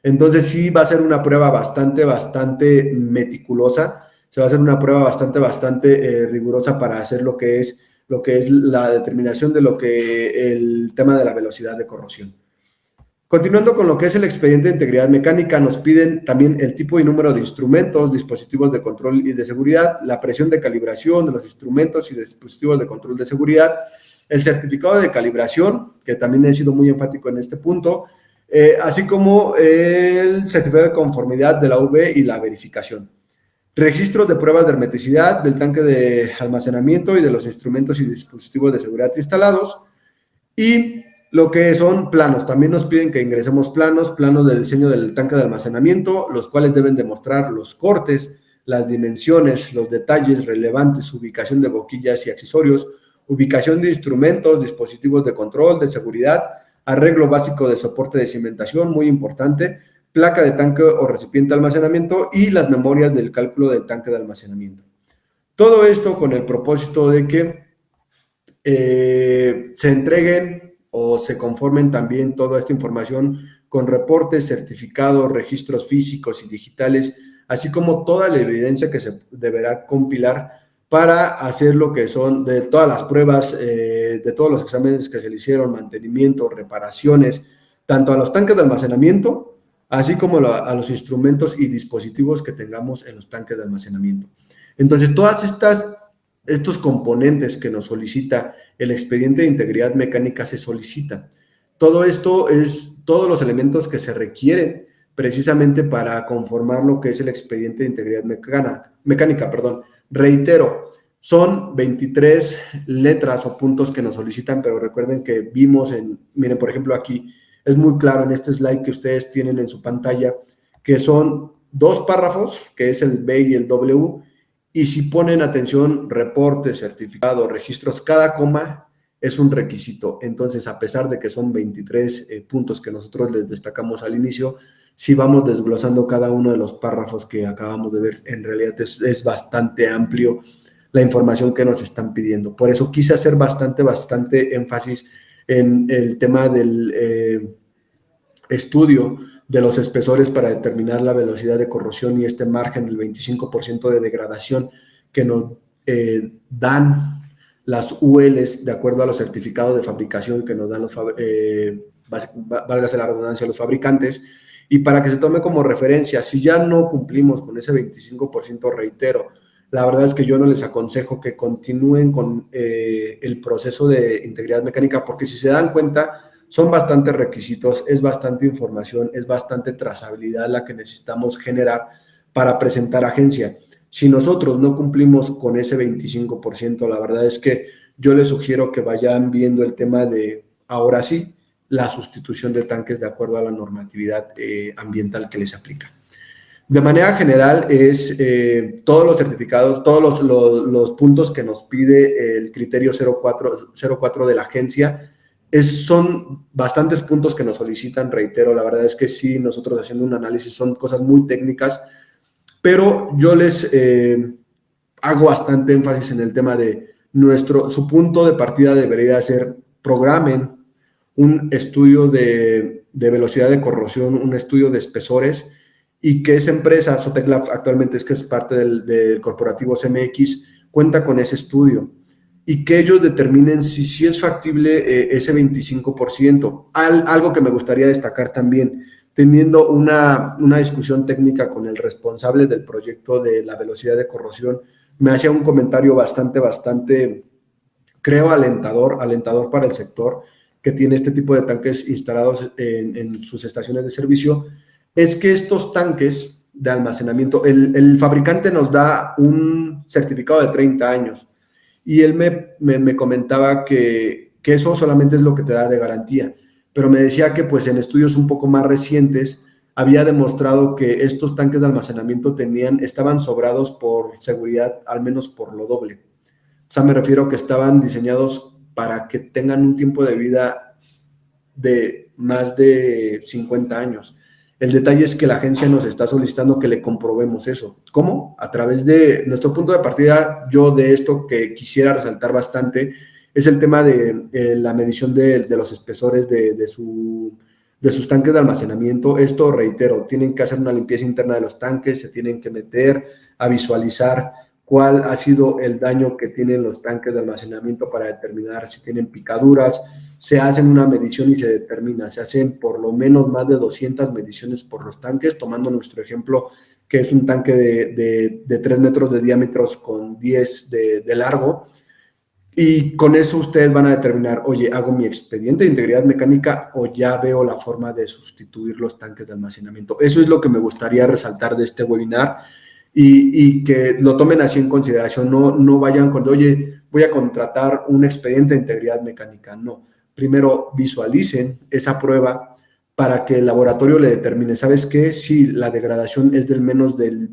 Entonces sí va a ser una prueba bastante meticulosa. Se va a hacer una prueba bastante rigurosa para hacer lo que es la determinación de lo que el tema de la velocidad de corrosión. Continuando con lo que es el expediente de integridad mecánica, nos piden también el tipo y número de instrumentos, dispositivos de control y de seguridad, la presión de calibración de los instrumentos y dispositivos de control de seguridad, el certificado de calibración, que también he sido muy enfático en este punto, así como el certificado de conformidad de la UV y la verificación. Registros de pruebas de hermeticidad del tanque de almacenamiento y de los instrumentos y dispositivos de seguridad instalados. Y lo que son planos. También nos piden que ingresemos planos de diseño del tanque de almacenamiento, los cuales deben demostrar los cortes, las dimensiones, los detalles relevantes, ubicación de boquillas y accesorios, ubicación de instrumentos, dispositivos de control, de seguridad, arreglo básico de soporte de cimentación, muy importante, placa de tanque o recipiente de almacenamiento y las memorias del cálculo del tanque de almacenamiento. Todo esto con el propósito de que se entreguen o se conformen también toda esta información con reportes, certificados, registros físicos y digitales, así como toda la evidencia que se deberá compilar para hacer lo que son de todas las pruebas, de todos los exámenes que se le hicieron, mantenimiento, reparaciones, tanto a los tanques de almacenamiento, así como a los instrumentos y dispositivos que tengamos en los tanques de almacenamiento. Entonces, estos componentes que nos solicita el expediente de integridad mecánica se solicitan. Todo esto es todos los elementos que se requieren precisamente para conformar lo que es el expediente de integridad mecánica. Reitero, son 23 letras o puntos que nos solicitan, pero recuerden que miren, por ejemplo, aquí es muy claro en este slide que ustedes tienen en su pantalla, que son 2 párrafos, que es el B y el W, y si ponen atención, reportes, certificados, registros, cada coma es un requisito. Entonces, a pesar de que son 23 puntos que nosotros les destacamos al inicio, si vamos desglosando cada uno de los párrafos que acabamos de ver, en realidad es bastante amplio la información que nos están pidiendo. Por eso quise hacer bastante énfasis en el tema del estudio de los espesores para determinar la velocidad de corrosión y este margen del 25% de degradación que nos dan las ULs de acuerdo a los certificados de fabricación que nos dan válgase la redundancia, los fabricantes, y para que se tome como referencia. Si ya no cumplimos con ese 25%, reitero, la verdad es que yo no les aconsejo que continúen con el proceso de integridad mecánica, porque si se dan cuenta, son bastantes requisitos, es bastante información, es bastante trazabilidad la que necesitamos generar para presentar agencia. Si nosotros no cumplimos con ese 25%, la verdad es que yo les sugiero que vayan viendo el tema de, ahora sí, la sustitución de tanques de acuerdo a la normatividad ambiental que les aplica. De manera general, es todos los certificados, todos los puntos que nos pide el criterio 04 de la agencia, son bastantes puntos que nos solicitan, reitero, la verdad es que sí, nosotros haciendo un análisis son cosas muy técnicas, pero yo les hago bastante énfasis en el tema de su punto de partida debería ser: programen un estudio de velocidad de corrosión, un estudio de espesores, y que esa empresa, Soteclaf, actualmente es que es parte del corporativo CMX, cuenta con ese estudio, y que ellos determinen si es factible ese 25%. Algo que me gustaría destacar también, teniendo una discusión técnica con el responsable del proyecto de la velocidad de corrosión, me hacía un comentario bastante, creo, alentador para el sector que tiene este tipo de tanques instalados en sus estaciones de servicio. Es que estos tanques de almacenamiento, el fabricante nos da un certificado de 30 años, y él me comentaba que eso solamente es lo que te da de garantía, pero me decía que pues en estudios un poco más recientes había demostrado que estos tanques de almacenamiento estaban sobrados por seguridad, al menos por lo doble. O sea, me refiero a que estaban diseñados para que tengan un tiempo de vida de más de 50 años. El detalle es que la agencia nos está solicitando que le comprobemos eso. ¿Cómo? A través de nuestro punto de partida. Yo de esto que quisiera resaltar bastante es el tema de la medición de los espesores de sus tanques de almacenamiento. Esto, reitero, tienen que hacer una limpieza interna de los tanques, se tienen que meter a visualizar cuál ha sido el daño que tienen los tanques de almacenamiento para determinar si tienen picaduras. Se hacen una medición y se determina, se hacen por lo menos más de 200 mediciones por los tanques, tomando nuestro ejemplo, que es un tanque de 3 metros de diámetro con 10 de largo, y con eso ustedes van a determinar: oye, ¿hago mi expediente de integridad mecánica o ya veo la forma de sustituir los tanques de almacenamiento? Eso es lo que me gustaría resaltar de este webinar, y que lo tomen así en consideración. No vayan con: oye, voy a contratar un expediente de integridad mecánica. No, primero visualicen esa prueba para que el laboratorio le determine: ¿sabes qué? Si la degradación es del menos del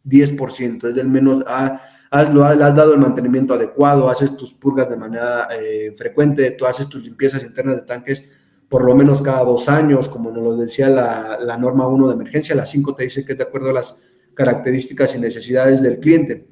10%, es del menos, le has dado el mantenimiento adecuado, haces tus purgas de manera frecuente, tú haces tus limpiezas internas de tanques por lo menos cada 2 años, como nos lo decía la norma 1 de emergencia. La 5 te dice que es de acuerdo a las características y necesidades del cliente.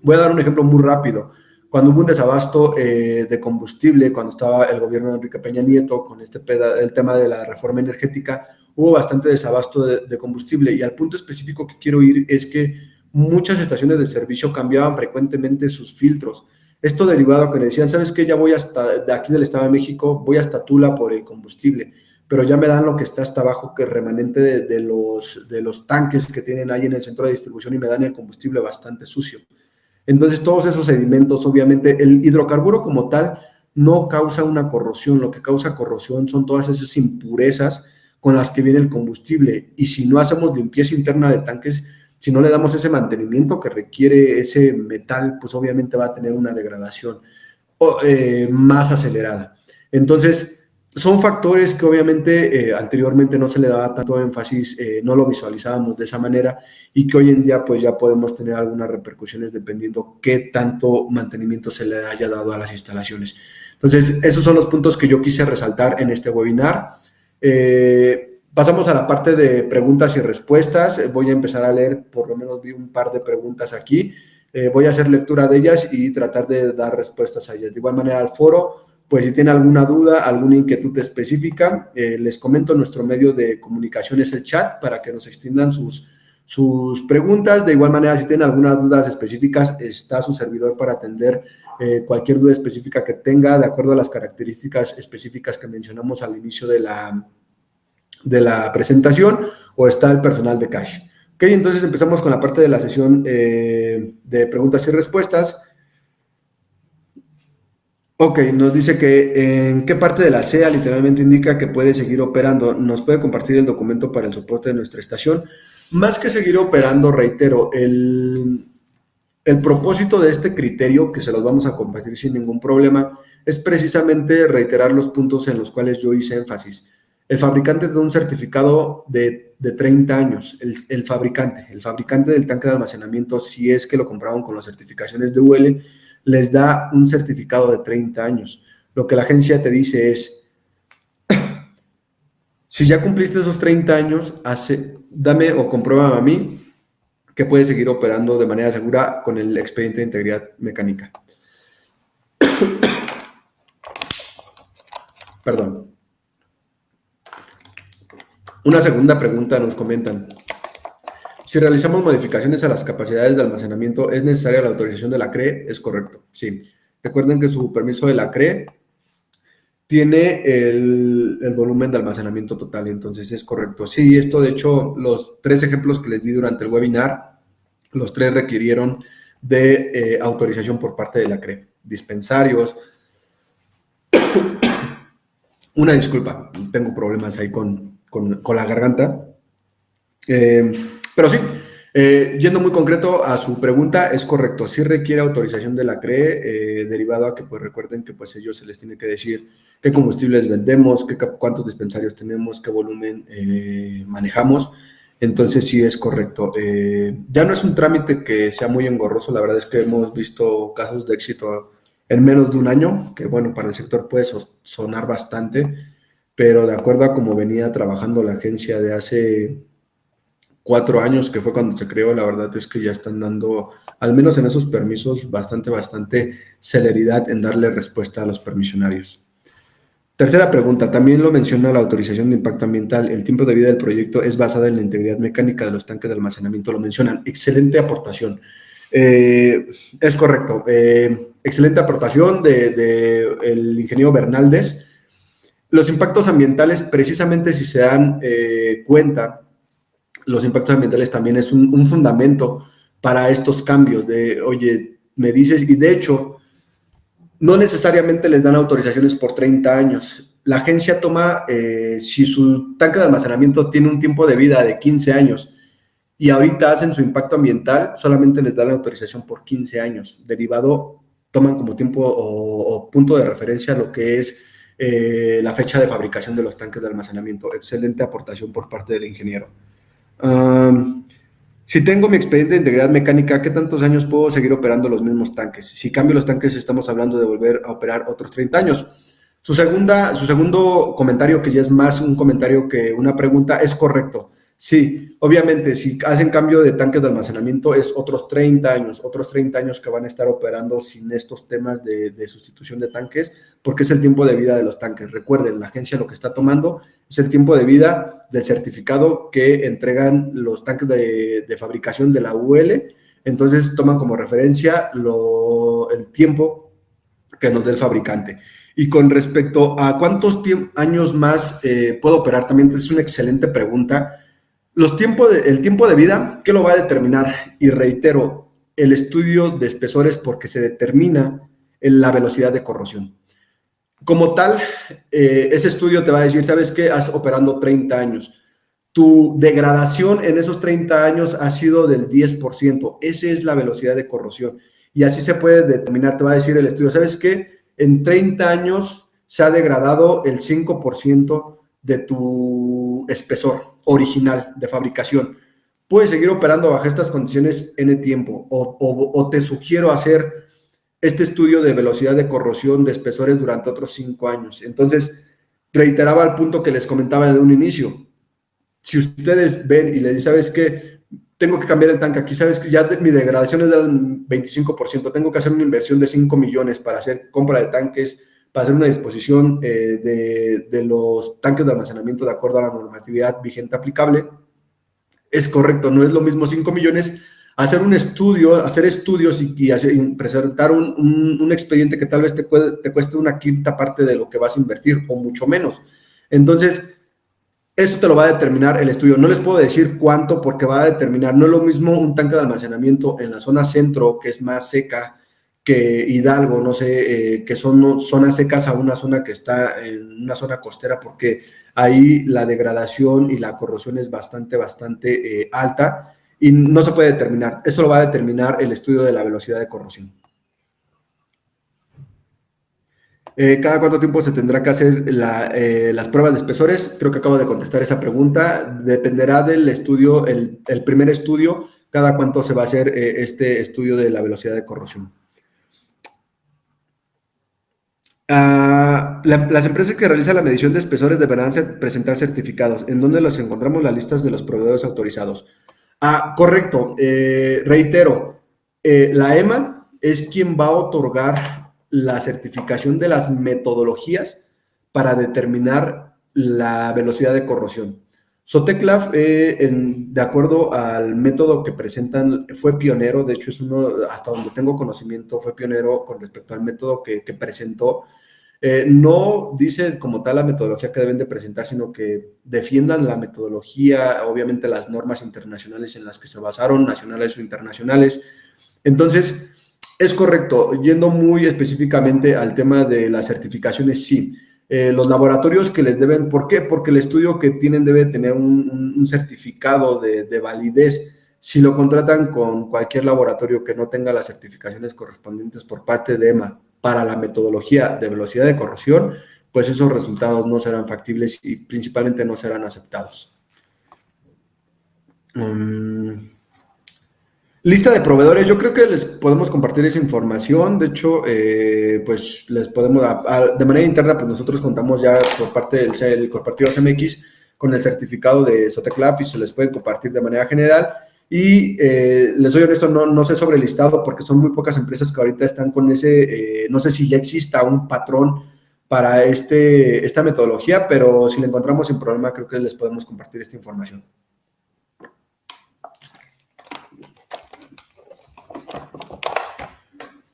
Voy a dar un ejemplo muy rápido. Cuando hubo un desabasto de combustible, cuando estaba el gobierno de Enrique Peña Nieto con el tema de la reforma energética, hubo bastante desabasto de combustible, y al punto específico que quiero ir es que muchas estaciones de servicio cambiaban frecuentemente sus filtros. Esto derivado a que le decían: ¿sabes qué? Ya voy hasta de aquí del Estado de México, voy hasta Tula por el combustible, pero ya me dan lo que está hasta abajo, que es remanente de los tanques que tienen ahí en el centro de distribución, y me dan el combustible bastante sucio. Entonces, todos esos sedimentos, obviamente, el hidrocarburo como tal no causa una corrosión. Lo que causa corrosión son todas esas impurezas con las que viene el combustible, y si no hacemos limpieza interna de tanques, si no le damos ese mantenimiento que requiere ese metal, pues obviamente va a tener una degradación más acelerada. Entonces, son factores que obviamente anteriormente no se le daba tanto énfasis, no lo visualizábamos de esa manera, y que hoy en día pues ya podemos tener algunas repercusiones dependiendo qué tanto mantenimiento se le haya dado a las instalaciones. Entonces, esos son los puntos que yo quise resaltar en este webinar. Pasamos a la parte de preguntas y respuestas. Voy a empezar a leer, por lo menos vi un par de preguntas aquí. Voy a hacer lectura de ellas y tratar de dar respuestas a ellas. De igual manera, al foro, pues si tienen alguna duda, alguna inquietud específica, les comento: nuestro medio de comunicación es el chat, para que nos extiendan sus preguntas. De igual manera, si tienen algunas dudas específicas, está su servidor para atender cualquier duda específica que tenga, de acuerdo a las características específicas que mencionamos al inicio de la presentación, o está el personal de Cash. Ok, entonces empezamos con la parte de la sesión de preguntas y respuestas. Ok, nos dice que en qué parte de la CEA literalmente indica que puede seguir operando. ¿Nos puede compartir el documento para el soporte de nuestra estación? Más que seguir operando, reitero, el propósito de este criterio, que se los vamos a compartir sin ningún problema, es precisamente reiterar los puntos en los cuales yo hice énfasis. El fabricante da un certificado de 30 años. El fabricante del tanque de almacenamiento, si es que lo compraron con las certificaciones de UL, les da un certificado de 30 años. Lo que la agencia te dice es: si ya cumpliste esos 30 años, dame o compruébame a mí que puedes seguir operando de manera segura con el expediente de integridad mecánica. Perdón. Una segunda pregunta nos comentan. Si realizamos modificaciones a las capacidades de almacenamiento, ¿es necesaria la autorización de la CRE? Es correcto, sí. Recuerden que su permiso de la CRE tiene el volumen de almacenamiento total, entonces es correcto. Sí, esto de hecho, los 3 ejemplos que les di durante el webinar, los 3 requirieron de autorización por parte de la CRE. Dispensarios. Una disculpa, tengo problemas ahí con la garganta. Pero sí, yendo muy concreto a su pregunta, es correcto, sí requiere autorización de la CRE, derivado a que pues recuerden que pues ellos se les tiene que decir qué combustibles vendemos, cuántos dispensarios tenemos, qué volumen manejamos. Entonces sí es correcto. Ya no es un trámite que sea muy engorroso, la verdad es que hemos visto casos de éxito en menos de un año, que bueno, para el sector puede sonar bastante, pero de acuerdo a cómo venía trabajando la agencia de hace 4 años, que fue cuando se creó, la verdad es que ya están dando, al menos en esos permisos, bastante celeridad en darle respuesta a los permisionarios. Tercera pregunta, también lo menciona la autorización de impacto ambiental. El tiempo de vida del proyecto es basada en la integridad mecánica de los tanques de almacenamiento. Lo mencionan. Excelente aportación. Es correcto. Excelente aportación del ingeniero Bernaldez. Los impactos ambientales, precisamente si se dan cuenta, los impactos ambientales también es un fundamento para estos cambios de, oye, me dices, y de hecho, no necesariamente les dan autorizaciones por 30 años. La agencia toma, si su tanque de almacenamiento tiene un tiempo de vida de 15 años y ahorita hacen su impacto ambiental, solamente les dan la autorización por 15 años. Derivado, toman como tiempo o punto de referencia lo que es la fecha de fabricación de los tanques de almacenamiento. Excelente aportación por parte del ingeniero. Si tengo mi expediente de integridad mecánica, ¿qué tantos años puedo seguir operando los mismos tanques? Si cambio los tanques, estamos hablando de volver a operar otros 30 años. Su segundo comentario, que ya es más un comentario que una pregunta, es correcto. Sí, obviamente, si hacen cambio de tanques de almacenamiento, es otros 30 años que van a estar operando sin estos temas de sustitución de tanques, porque es el tiempo de vida de los tanques. Recuerden, la agencia lo que está tomando es el tiempo de vida del certificado que entregan los tanques de fabricación de la UL, entonces toman como referencia el tiempo que nos dé el fabricante. Y con respecto a cuántos años más puedo operar, también es una excelente pregunta. El tiempo de vida, ¿qué lo va a determinar? Y reitero, el estudio de espesores, porque se determina la velocidad de corrosión. Como tal, ese estudio te va a decir, ¿sabes qué? Has operando 30 años. Tu degradación en esos 30 años ha sido del 10%. Esa es la velocidad de corrosión. Y así se puede determinar, te va a decir el estudio, ¿sabes qué? En 30 años se ha degradado el 5% de tu espesor original de fabricación. Puedes seguir operando bajo estas condiciones N tiempo o te sugiero hacer este estudio de velocidad de corrosión de espesores durante otros 5 años. Entonces, reiteraba el punto que les comentaba de un inicio. Si ustedes ven y les dicen, ¿sabes qué? Tengo que cambiar el tanque aquí, ¿sabes que ya mi degradación es del 25%? Tengo que hacer una inversión de 5 millones para hacer compra de tanques, para hacer una disposición de los tanques de almacenamiento de acuerdo a la normatividad vigente aplicable. Es correcto, no es lo mismo 5 millones hacer un estudio, hacer estudios y presentar un expediente que tal vez te cueste una quinta parte de lo que vas a invertir o mucho menos. Entonces, eso te lo va a determinar el estudio. No les puedo decir cuánto porque va a determinar, no es lo mismo un tanque de almacenamiento en la zona centro, que es más seca, que Hidalgo, no sé, que son zonas secas a una zona que está en una zona costera, porque ahí la degradación y la corrosión es bastante alta y no se puede determinar. Eso lo va a determinar el estudio de la velocidad de corrosión. ¿Cada cuánto tiempo se tendrá que hacer las pruebas de espesores? Creo que acabo de contestar esa pregunta. Dependerá del estudio, el primer estudio, cada cuánto se va a hacer este estudio de la velocidad de corrosión. Las empresas que realizan la medición de espesores deberán presentar certificados. ¿En dónde los encontramos las listas de los proveedores autorizados? Correcto. Reitero, la EMA es quien va a otorgar la certificación de las metodologías para determinar la velocidad de corrosión. Soteclaf, de acuerdo al método que presentan, fue pionero, de hecho es uno, hasta donde tengo conocimiento, fue pionero con respecto al método que presentó. No dice como tal la metodología que deben de presentar, sino que defiendan la metodología, obviamente las normas internacionales en las que se basaron, nacionales o internacionales. Entonces, es correcto, yendo muy específicamente al tema de las certificaciones, sí. Los laboratorios que les deben, ¿por qué? Porque el estudio que tienen debe tener un certificado de validez. Si lo contratan con cualquier laboratorio que no tenga las certificaciones correspondientes por parte de EMA para la metodología de velocidad de corrosión, pues esos resultados no serán factibles y principalmente no serán aceptados. Lista de proveedores, yo creo que les podemos compartir esa información. De hecho, pues les podemos, de manera interna, pues nosotros contamos ya por parte del corporativo CMX con el certificado de Soteclaf y se les pueden compartir de manera general. Y les soy honesto, no sé sobre el listado porque son muy pocas empresas que ahorita están con ese, no sé si ya exista un patrón para esta metodología, pero si la encontramos sin problema, creo que les podemos compartir esta información.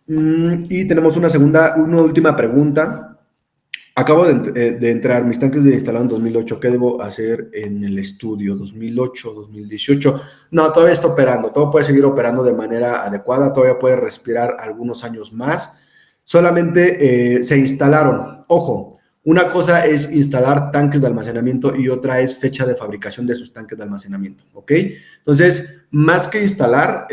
Y tenemos una última pregunta. Acabo de entrar, mis tanques de instalado en 2008, ¿qué debo hacer en el estudio? 2008, 2018. No, todavía está operando, todo puede seguir operando de manera adecuada, todavía puede respirar algunos años más. Solamente se instalaron, ojo, una cosa es instalar tanques de almacenamiento y otra es fecha de fabricación de sus tanques de almacenamiento, ¿ok? Entonces, más que instalar,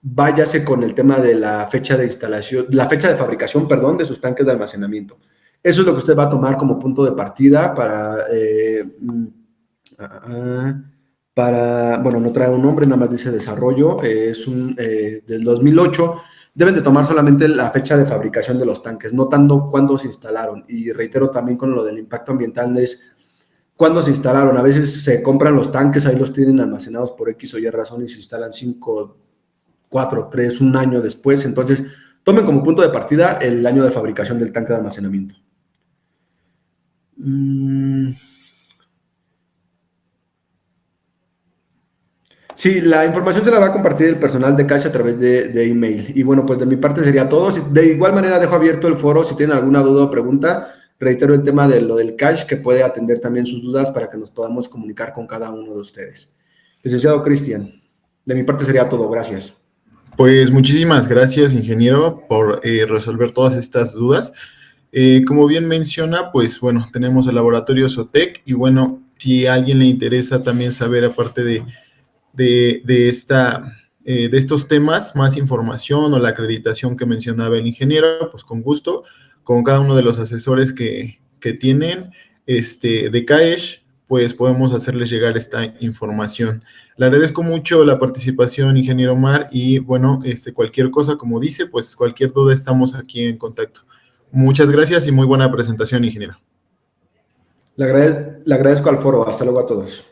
váyase con el tema de la fecha de instalación, la fecha de fabricación, perdón, de sus tanques de almacenamiento. Eso es lo que usted va a tomar como punto de partida bueno, no trae un nombre, nada más dice desarrollo, es del 2008. Deben de tomar solamente la fecha de fabricación de los tanques, no tanto cuándo se instalaron. Y reitero también con lo del impacto ambiental es cuándo se instalaron. A veces se compran los tanques, ahí los tienen almacenados por X o Y razón y se instalan 5, 4, 3, un año después. Entonces, tomen como punto de partida el año de fabricación del tanque de almacenamiento. Sí, la información se la va a compartir el personal de Cash a través de email. Y bueno, pues de mi parte sería todo. De igual manera dejo abierto el foro si tienen alguna duda o pregunta. Reitero el tema de lo del Cash, que puede atender también sus dudas para que nos podamos comunicar con cada uno de ustedes. Licenciado Cristian, de mi parte sería todo. Gracias. Pues muchísimas gracias, ingeniero, por resolver todas estas dudas. Como bien menciona, pues bueno, tenemos el laboratorio Sotec y bueno, si a alguien le interesa también saber, aparte de estos temas, más información o la acreditación que mencionaba el ingeniero, pues con gusto, con cada uno de los asesores que tienen de CAESH, pues podemos hacerles llegar esta información. Le agradezco mucho la participación, ingeniero Omar, y bueno, cualquier cosa, como dice, pues cualquier duda estamos aquí en contacto. Muchas gracias y muy buena presentación, ingeniero. Le agradezco al foro. Hasta luego a todos.